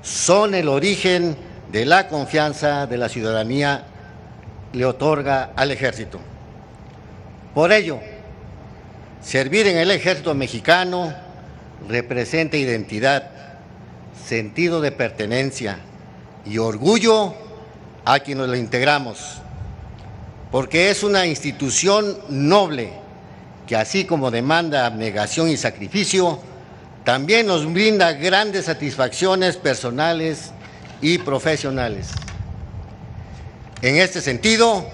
son el origen de la confianza de la ciudadanía le otorga al Ejército. Por ello, servir en el Ejército Mexicano representa identidad, sentido de pertenencia y orgullo a quienes lo integramos, porque es una institución noble que, así como demanda abnegación y sacrificio, también nos brinda grandes satisfacciones personales y profesionales. En este sentido,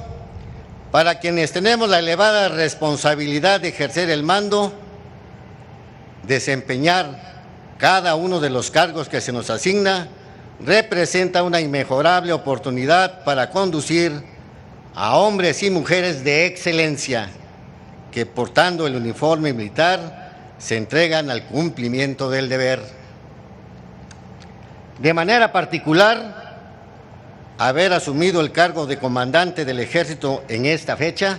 para quienes tenemos la elevada responsabilidad de ejercer el mando, desempeñar cada uno de los cargos que se nos asigna, representa una inmejorable oportunidad para conducir a hombres y mujeres de excelencia que, portando el uniforme militar, se entregan al cumplimiento del deber. De manera particular, haber asumido el cargo de comandante del Ejército en esta fecha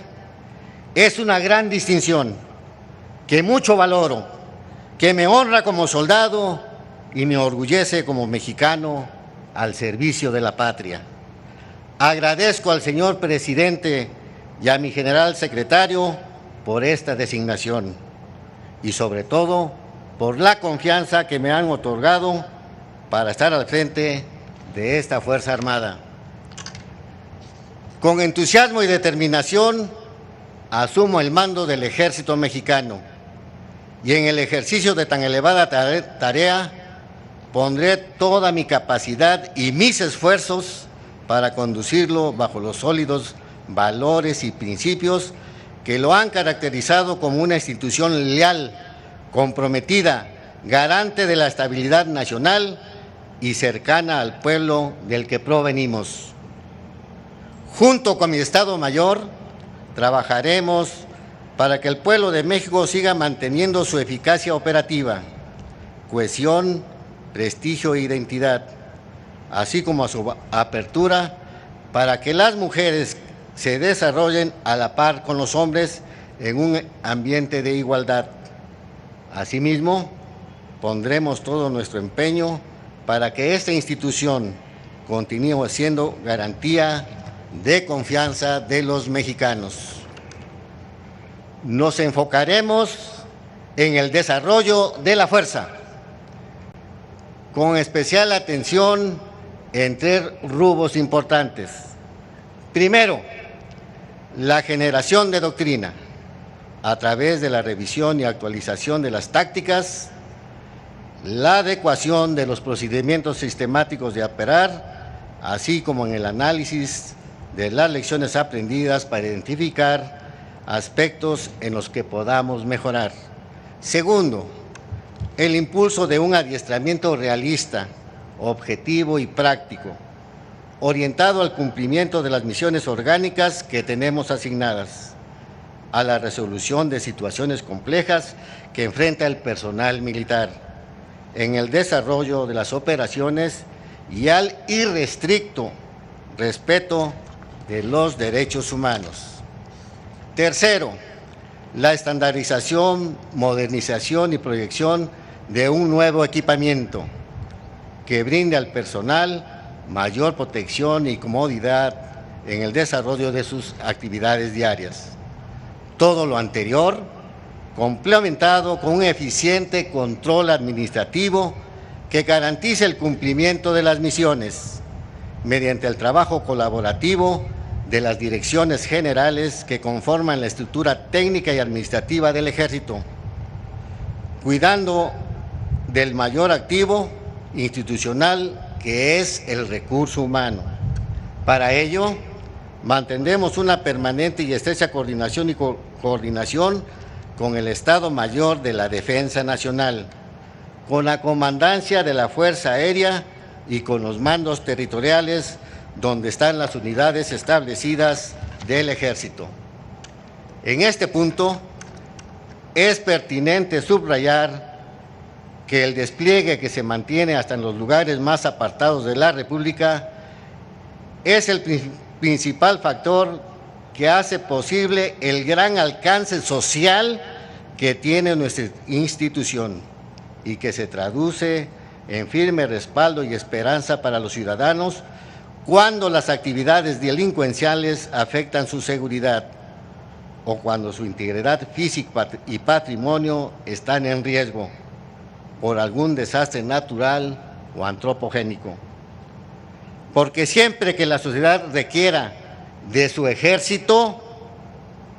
es una gran distinción que mucho valoro, que me honra como soldado y me orgullece como mexicano al servicio de la patria. Agradezco al señor presidente y a mi general secretario por esta designación y sobre todo por la confianza que me han otorgado para estar al frente de esta Fuerza Armada. Con entusiasmo y determinación asumo el mando del Ejército Mexicano y en el ejercicio de tan elevada tarea pondré toda mi capacidad y mis esfuerzos para conducirlo bajo los sólidos valores y principios que lo han caracterizado como una institución leal, comprometida, garante de la estabilidad nacional y cercana al pueblo del que provenimos. Junto con mi Estado Mayor, trabajaremos para que el pueblo de México siga manteniendo su eficacia operativa, cohesión, prestigio e identidad, así como a su apertura para que las mujeres se desarrollen a la par con los hombres en un ambiente de igualdad. Asimismo, pondremos todo nuestro empeño para que esta institución continúe siendo garantía de confianza de los mexicanos. Nos enfocaremos en el desarrollo de la fuerza, con especial atención en 3 rubros importantes. Primero, la generación de doctrina, a través de la revisión y actualización de las tácticas, la adecuación de los procedimientos sistemáticos de operar, así como en el análisis de las lecciones aprendidas para identificar aspectos en los que podamos mejorar. Segundo, el impulso de un adiestramiento realista, objetivo y práctico, orientado al cumplimiento de las misiones orgánicas que tenemos asignadas, a la resolución de situaciones complejas que enfrenta el personal militar, en el desarrollo de las operaciones y al irrestricto respeto de los derechos humanos. Tercero, la estandarización, modernización y proyección de un nuevo equipamiento que brinde al personal mayor protección y comodidad en el desarrollo de sus actividades diarias. Todo lo anterior complementado con un eficiente control administrativo que garantice el cumplimiento de las misiones mediante el trabajo colaborativo de las direcciones generales que conforman la estructura técnica y administrativa del Ejército, cuidando del mayor activo institucional que es el recurso humano. Para ello, mantendremos una permanente y estrecha coordinación con el Estado Mayor de la Defensa Nacional, con la Comandancia de la Fuerza Aérea y con los mandos territoriales donde están las unidades establecidas del Ejército. En este punto, es pertinente subrayar que el despliegue que se mantiene hasta en los lugares más apartados de la República es el principal factor que hace posible el gran alcance social que tiene nuestra institución y que se traduce en firme respaldo y esperanza para los ciudadanos cuando las actividades delincuenciales afectan su seguridad o cuando su integridad física y patrimonio están en riesgo por algún desastre natural o antropogénico. Porque siempre que la sociedad requiera de su ejército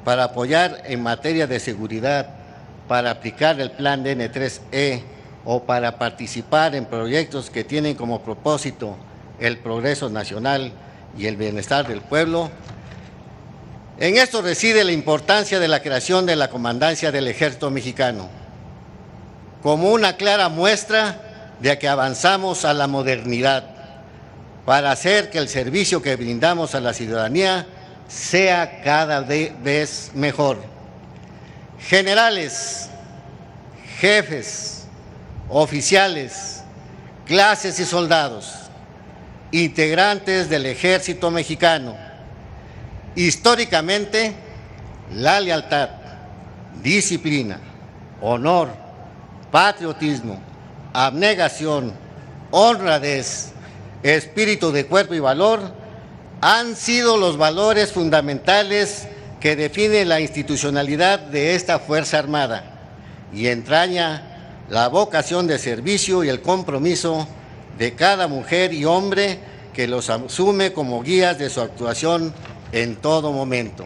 para apoyar en materia de seguridad, para aplicar el plan DN3E o para participar en proyectos que tienen como propósito el progreso nacional y el bienestar del pueblo, en esto reside la importancia de la creación de la Comandancia del Ejército Mexicano, como una clara muestra de que avanzamos a la modernidad para hacer que el servicio que brindamos a la ciudadanía sea cada vez mejor. Generales, jefes, oficiales, clases y soldados, integrantes del Ejército Mexicano, históricamente, la lealtad, disciplina, honor, patriotismo, abnegación, honradez, espíritu de cuerpo y valor han sido los valores fundamentales que definen la institucionalidad de esta Fuerza Armada y entraña la vocación de servicio y el compromiso de cada mujer y hombre que los asume como guías de su actuación en todo momento.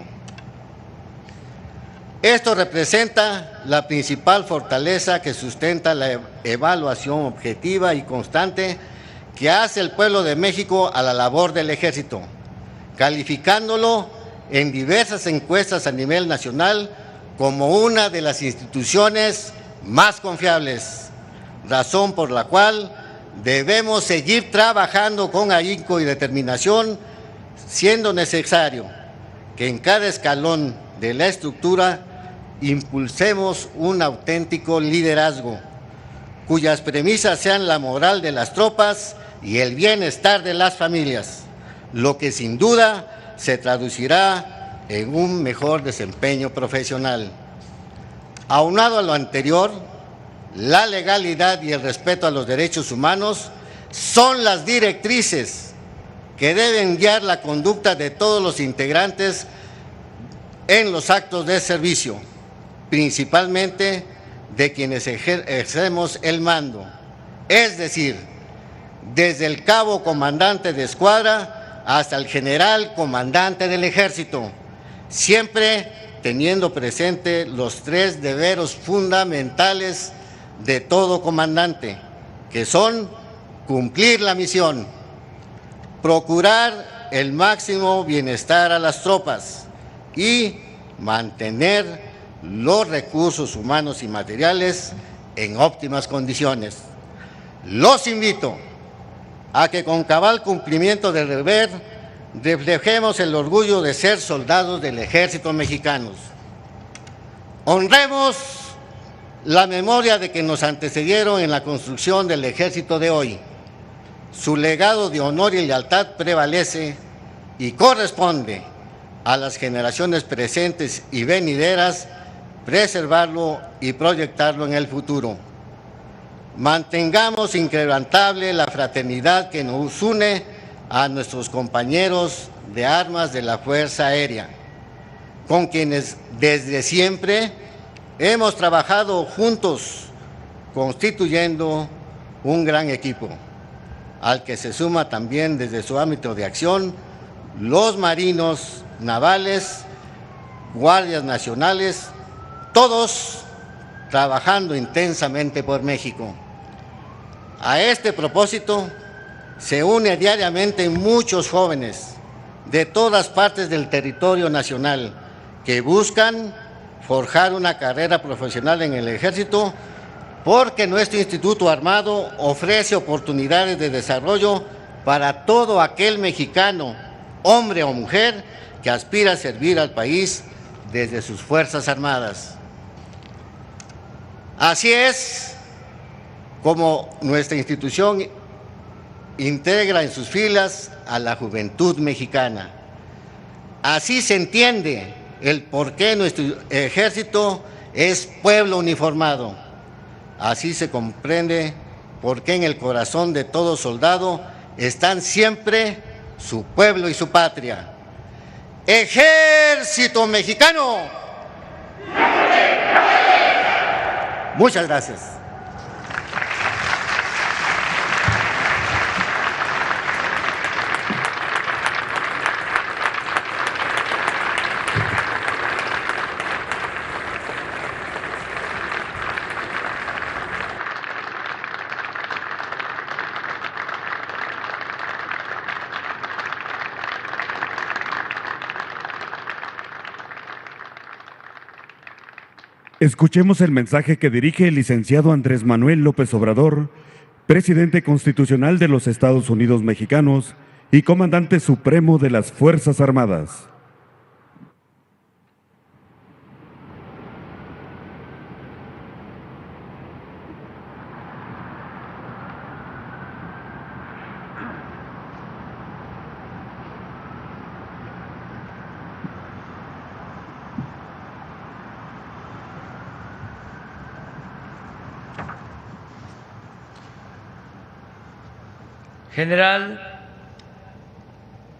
Esto representa la principal fortaleza que sustenta la evaluación objetiva y constante que hace el pueblo de México a la labor del Ejército, calificándolo en diversas encuestas a nivel nacional como una de las instituciones más confiables, razón por la cual debemos seguir trabajando con ahínco y determinación, siendo necesario que en cada escalón de la estructura impulsemos un auténtico liderazgo, cuyas premisas sean la moral de las tropas y el bienestar de las familias, lo que sin duda se traducirá en un mejor desempeño profesional. Aunado a lo anterior, la legalidad y el respeto a los derechos humanos son las directrices que deben guiar la conducta de todos los integrantes en los actos de servicio, principalmente de quienes ejercemos el mando, es decir, desde el cabo comandante de escuadra hasta el general comandante del Ejército, siempre teniendo presente los tres deberes fundamentales de todo comandante, que son cumplir la misión, procurar el máximo bienestar a las tropas y mantener los recursos humanos y materiales en óptimas condiciones. Los invito a que con cabal cumplimiento del deber reflejemos el orgullo de ser soldados del Ejército Mexicano. Honremos la memoria de que nos antecedieron en la construcción del Ejército de hoy. Su legado de honor y lealtad prevalece y corresponde a las generaciones presentes y venideras preservarlo y proyectarlo en el futuro. Mantengamos inquebrantable la fraternidad que nos une a nuestros compañeros de armas de la Fuerza Aérea, con quienes desde siempre hemos trabajado juntos, constituyendo un gran equipo, al que se suma también desde su ámbito de acción los marinos navales, guardias nacionales, todos trabajando intensamente por México. A este propósito se une diariamente muchos jóvenes de todas partes del territorio nacional que buscan forjar una carrera profesional en el Ejército porque nuestro Instituto Armado ofrece oportunidades de desarrollo para todo aquel mexicano, hombre o mujer, que aspira a servir al país desde sus Fuerzas Armadas. Así es como nuestra institución integra en sus filas a la juventud mexicana. Así se entiende el por qué nuestro ejército es pueblo uniformado. Así se comprende por qué en el corazón de todo soldado están siempre su pueblo y su patria. ¡Ejército Mexicano! Muchas gracias. Escuchemos el mensaje que dirige el licenciado Andrés Manuel López Obrador, presidente constitucional de los Estados Unidos mexicanos y comandante supremo de las Fuerzas Armadas. General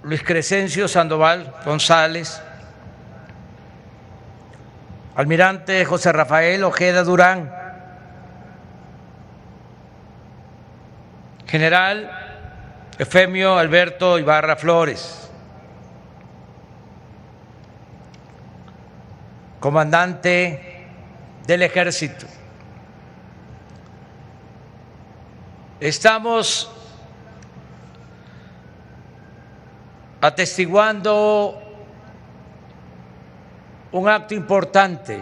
Luis Crescencio Sandoval González, Almirante José Rafael Ojeda Durán, General Efemio Alberto Ibarra Flores, Comandante del Ejército. Estamos atestiguando un acto importante,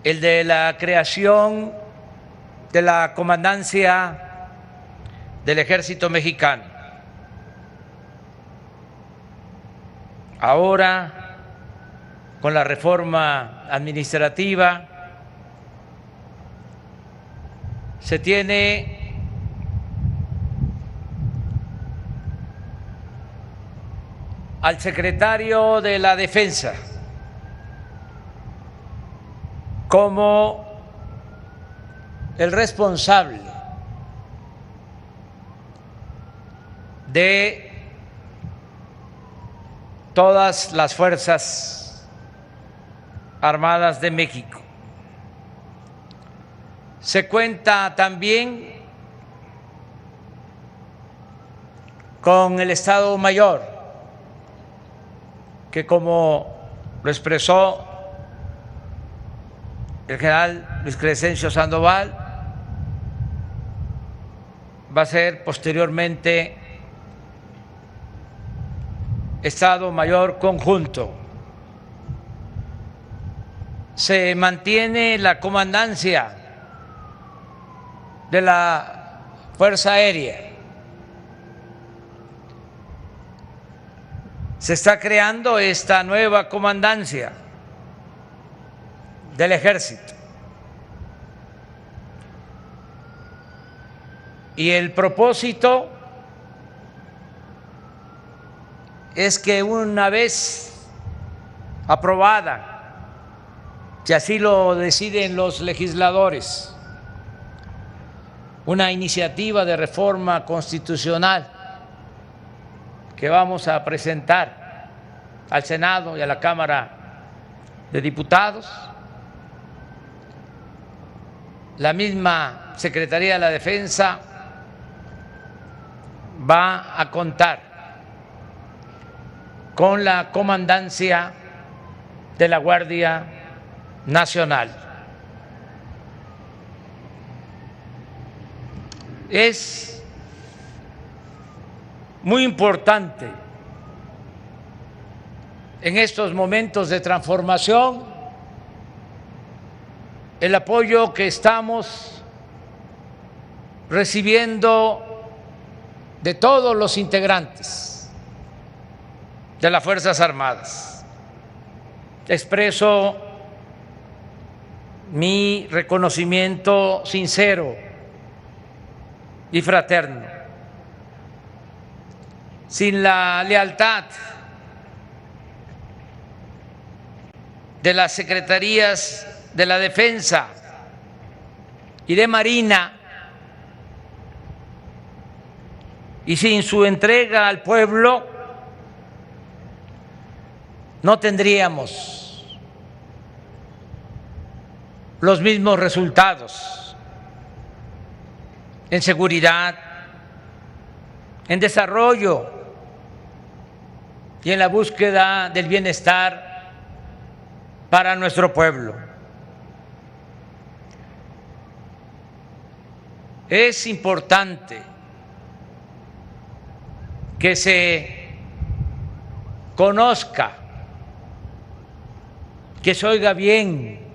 el de la creación de la Comandancia del Ejército Mexicano. Ahora, con la reforma administrativa, se tiene al secretario de la Defensa como el responsable de todas las Fuerzas Armadas de México. Se cuenta también con el Estado Mayor, que como lo expresó el general Luis Crescencio Sandoval, va a ser posteriormente Estado Mayor Conjunto. Se mantiene la comandancia de la Fuerza Aérea. Se está creando esta nueva comandancia del Ejército. Y el propósito es que una vez aprobada, si así lo deciden los legisladores, una iniciativa de reforma constitucional que vamos a presentar al Senado y a la Cámara de Diputados, la misma Secretaría de la Defensa va a contar con la comandancia de la Guardia Nacional. Es muy importante en estos momentos de transformación el apoyo que estamos recibiendo de todos los integrantes de las Fuerzas Armadas. Expreso mi reconocimiento sincero y fraterno. Sin la lealtad de las secretarías de la Defensa y de Marina, y sin su entrega al pueblo, no tendríamos los mismos resultados en seguridad, en desarrollo y en la búsqueda del bienestar para nuestro pueblo. Es importante que se conozca, que se oiga bien,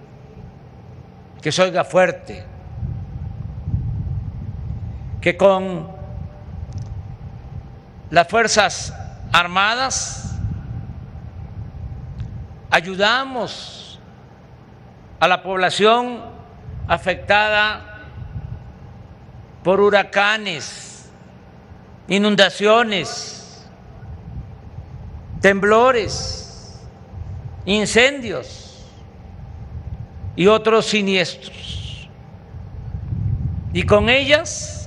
que se oiga fuerte, que con las Fuerzas Armadas ayudamos a la población afectada por huracanes, inundaciones, temblores, incendios y otros siniestros. Y con ellas,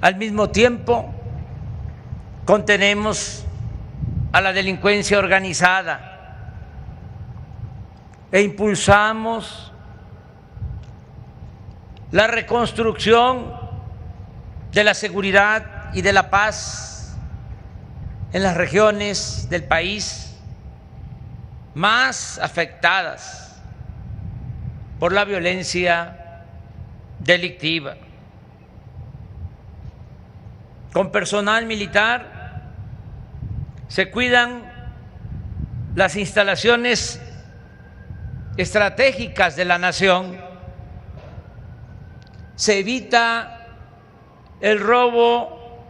al mismo tiempo, contenemos a la delincuencia organizada e impulsamos la reconstrucción de la seguridad y de la paz en las regiones del país más afectadas por la violencia delictiva. Con personal militar se cuidan las instalaciones estratégicas de la nación, se evita el robo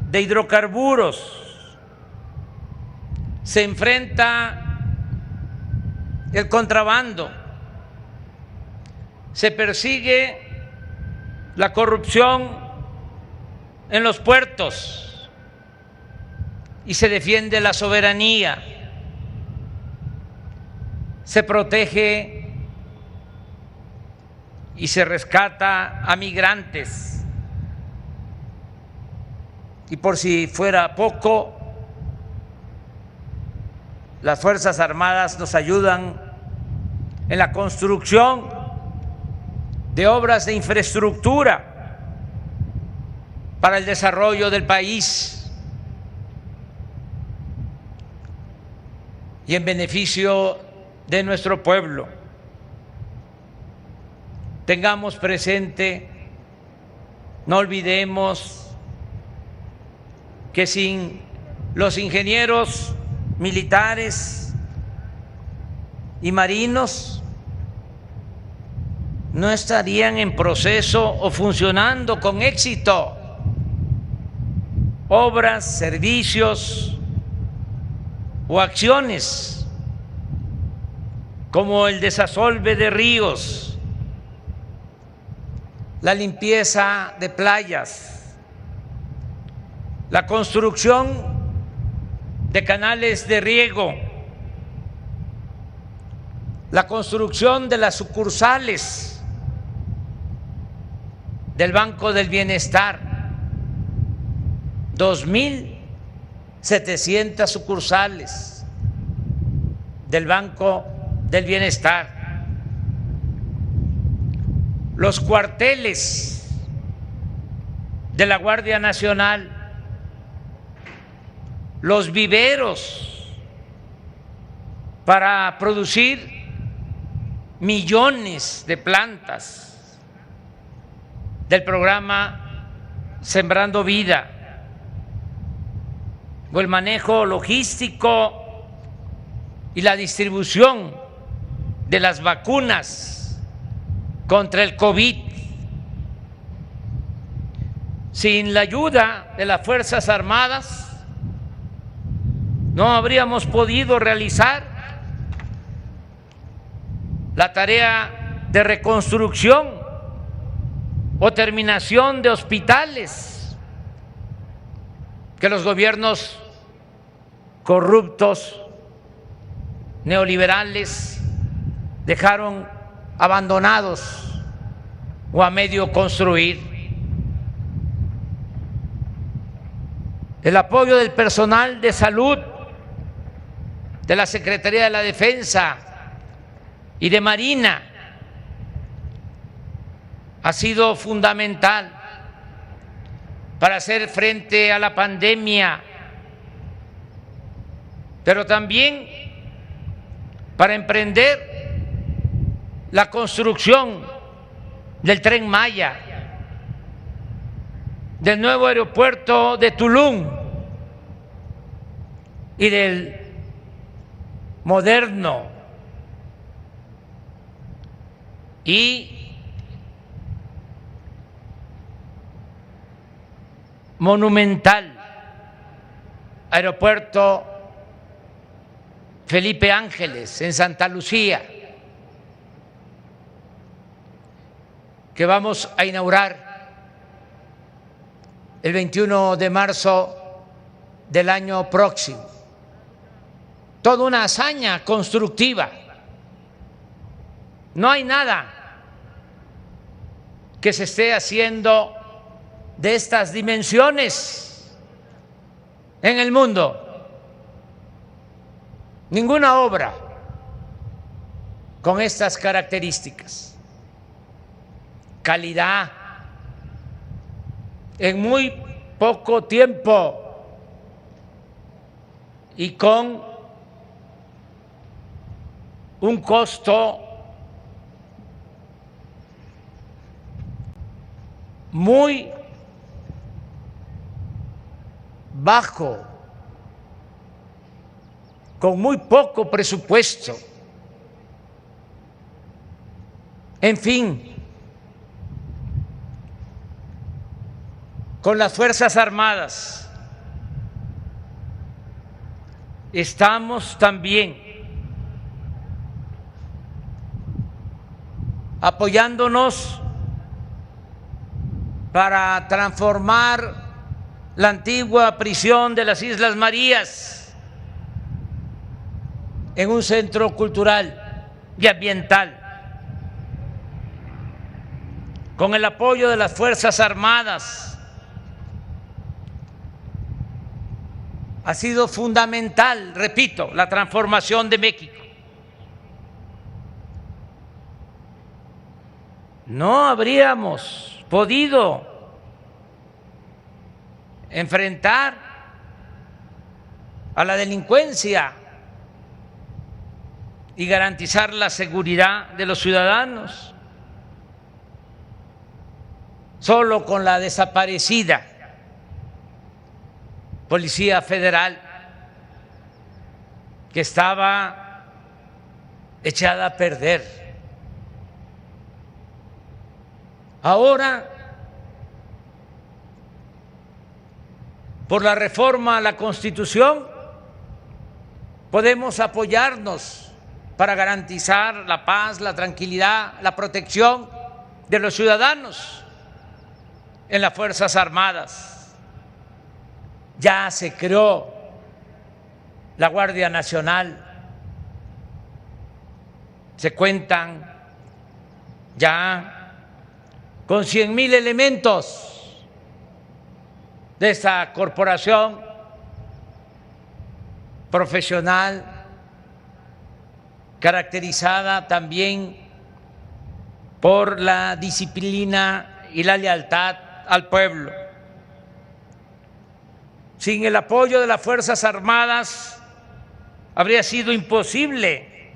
de hidrocarburos, se enfrenta el contrabando, se persigue la corrupción en los puertos y se defiende la soberanía, se protege y se rescata a migrantes. Y por si fuera poco, las Fuerzas Armadas nos ayudan en la construcción de obras de infraestructura para el desarrollo del país y en beneficio de nuestro pueblo. Tengamos presente, no olvidemos que sin los ingenieros militares y marinos no estarían en proceso o funcionando con éxito obras, servicios o acciones como el desasolve de ríos, la limpieza de playas, la construcción de canales de riego, la construcción de las sucursales del Banco del Bienestar, 2.700 sucursales del Banco del Bienestar, los cuarteles de la Guardia Nacional, los viveros para producir millones de plantas del programa Sembrando Vida, o el manejo logístico y la distribución de las vacunas contra el COVID. Sin la ayuda de las Fuerzas Armadas no habríamos podido realizar la tarea de reconstrucción o terminación de hospitales que los gobiernos corruptos, neoliberales, dejaron abandonados o a medio construir. El apoyo del personal de salud, de la Secretaría de la Defensa y de Marina ha sido fundamental para hacer frente a la pandemia, pero también para emprender la construcción del Tren Maya, del nuevo aeropuerto de Tulum y del moderno y monumental aeropuerto Felipe Ángeles en Santa Lucía, que vamos a inaugurar el 21 de marzo del año próximo. Toda una hazaña constructiva. No hay nada que se esté haciendo de estas dimensiones en el mundo. Ninguna obra con estas características. Calidad en muy poco tiempo y con un costo muy bajo, con muy poco presupuesto. En fin, con las Fuerzas Armadas estamos también apoyándonos para transformar la antigua prisión de las Islas Marías en un centro cultural y ambiental. Con el apoyo de las Fuerzas Armadas ha sido fundamental, repito, la transformación de México. No habríamos podido enfrentar a la delincuencia y garantizar la seguridad de los ciudadanos solo con la desaparecida Policía Federal, que estaba echada a perder. Ahora, por la reforma a la Constitución, podemos apoyarnos para garantizar la paz, la tranquilidad, la protección de los ciudadanos en las Fuerzas Armadas. Ya se creó la Guardia Nacional, se cuentan ya con 100,000 elementos de esta corporación profesional, caracterizada también por la disciplina y la lealtad al pueblo. Sin el apoyo de las Fuerzas Armadas habría sido imposible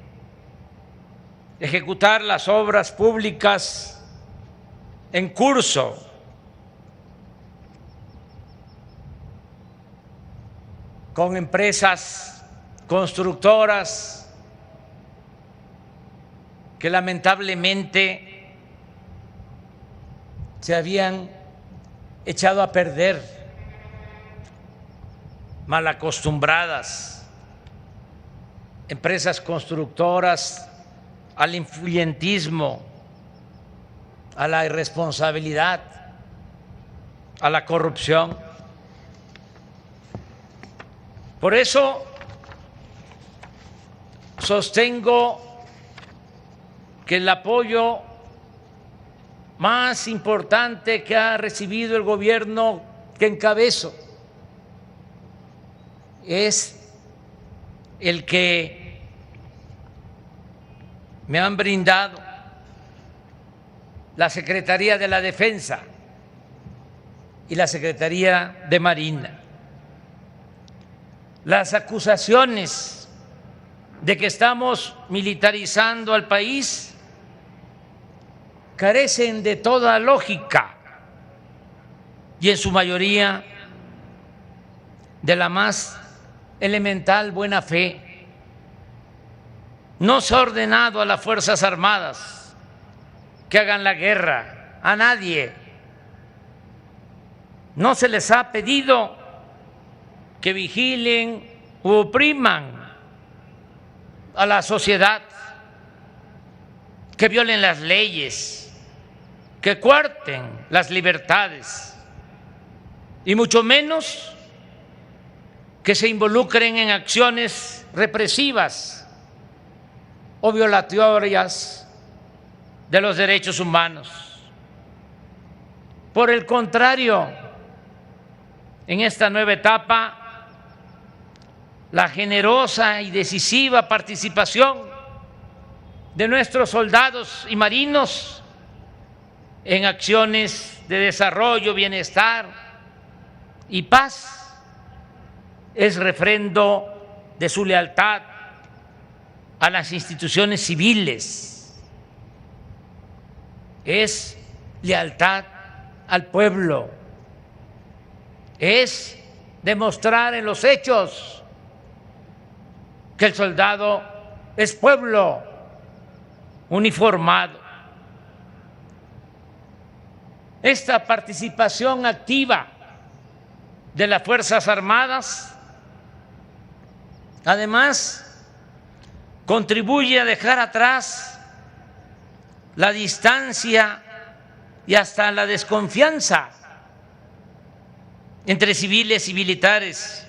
ejecutar las obras públicas en curso. Con empresas constructoras que lamentablemente se habían echado a perder, mal acostumbradas, empresas constructoras al influyentismo, a la irresponsabilidad, a la corrupción. Por eso sostengo que el apoyo más importante que ha recibido el gobierno que encabezo es el que me han brindado la Secretaría de la Defensa y la Secretaría de Marina. Las acusaciones de que estamos militarizando al país carecen de toda lógica y en su mayoría de la más elemental buena fe. No se ha ordenado a las Fuerzas Armadas que hagan la guerra a nadie. No se les ha pedido que vigilen u opriman a la sociedad, que violen las leyes, que coarten las libertades y mucho menos que se involucren en acciones represivas o violatorias de los derechos humanos. Por el contrario, en esta nueva etapa, la generosa y decisiva participación de nuestros soldados y marinos en acciones de desarrollo, bienestar y paz es refrendo de su lealtad a las instituciones civiles, es lealtad al pueblo, es demostrar en los hechos que el soldado es pueblo uniformado. Esta participación activa de las Fuerzas Armadas, además, contribuye a dejar atrás la distancia y hasta la desconfianza entre civiles y militares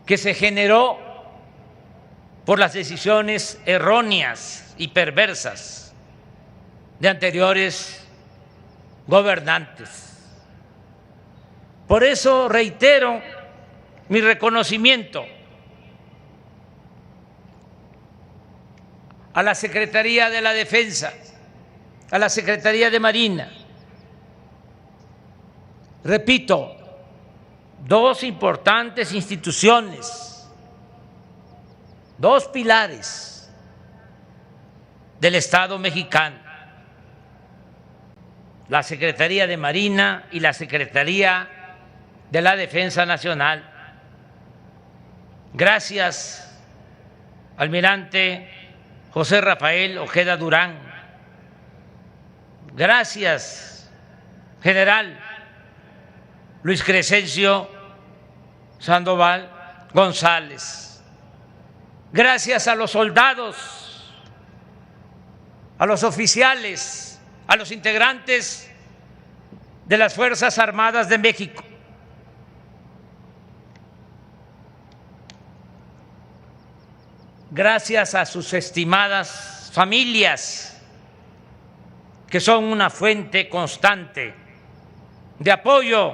que se generó por las decisiones erróneas y perversas de anteriores gobernantes. Por eso reitero mi reconocimiento a la Secretaría de la Defensa, a la Secretaría de Marina. Repito, dos importantes instituciones, dos pilares del Estado mexicano, la Secretaría de Marina y la Secretaría de la Defensa Nacional. Gracias, almirante José Rafael Ojeda Durán. Gracias, general Luis Crescencio Sandoval González. Gracias a los soldados, a los oficiales, a los integrantes de las Fuerzas Armadas de México. Gracias a sus estimadas familias, que son una fuente constante de apoyo,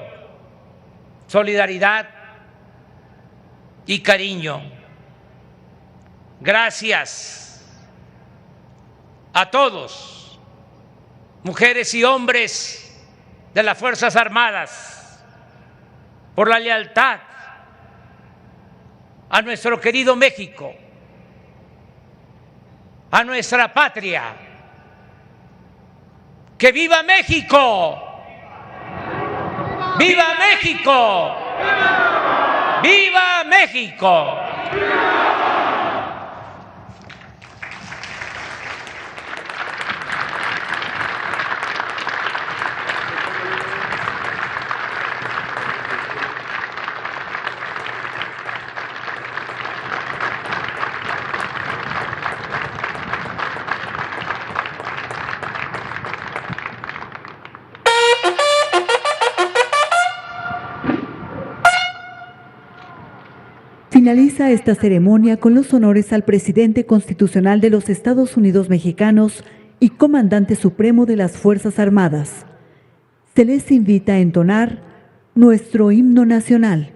solidaridad y cariño. Gracias a todos, mujeres y hombres de las Fuerzas Armadas, por la lealtad a nuestro querido México, a nuestra patria. ¡Que viva México! ¡Viva México! ¡Viva México! Finaliza esta ceremonia con los honores al presidente constitucional de los Estados Unidos mexicanos y comandante supremo de las Fuerzas Armadas. Se les invita a entonar nuestro himno nacional.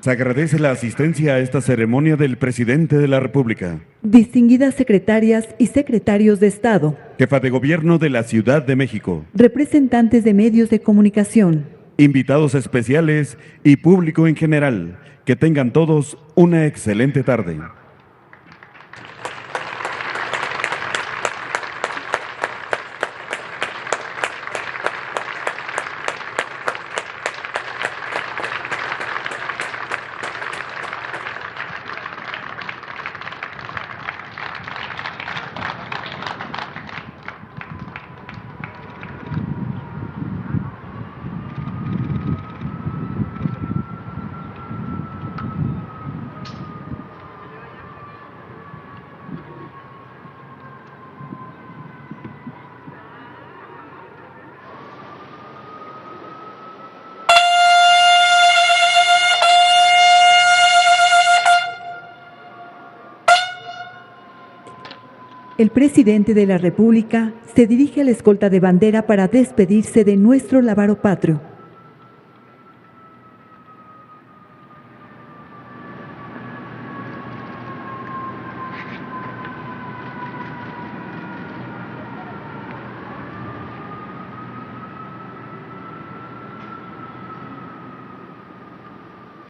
Se agradece la asistencia a esta ceremonia del presidente de la República, Distinguidas secretarias y secretarios de Estado, jefa de gobierno de la Ciudad de México, representantes de medios de comunicación, invitados especiales y público en general. Que tengan todos una excelente tarde. El presidente de la República se dirige a la escolta de bandera para despedirse de nuestro lábaro patrio.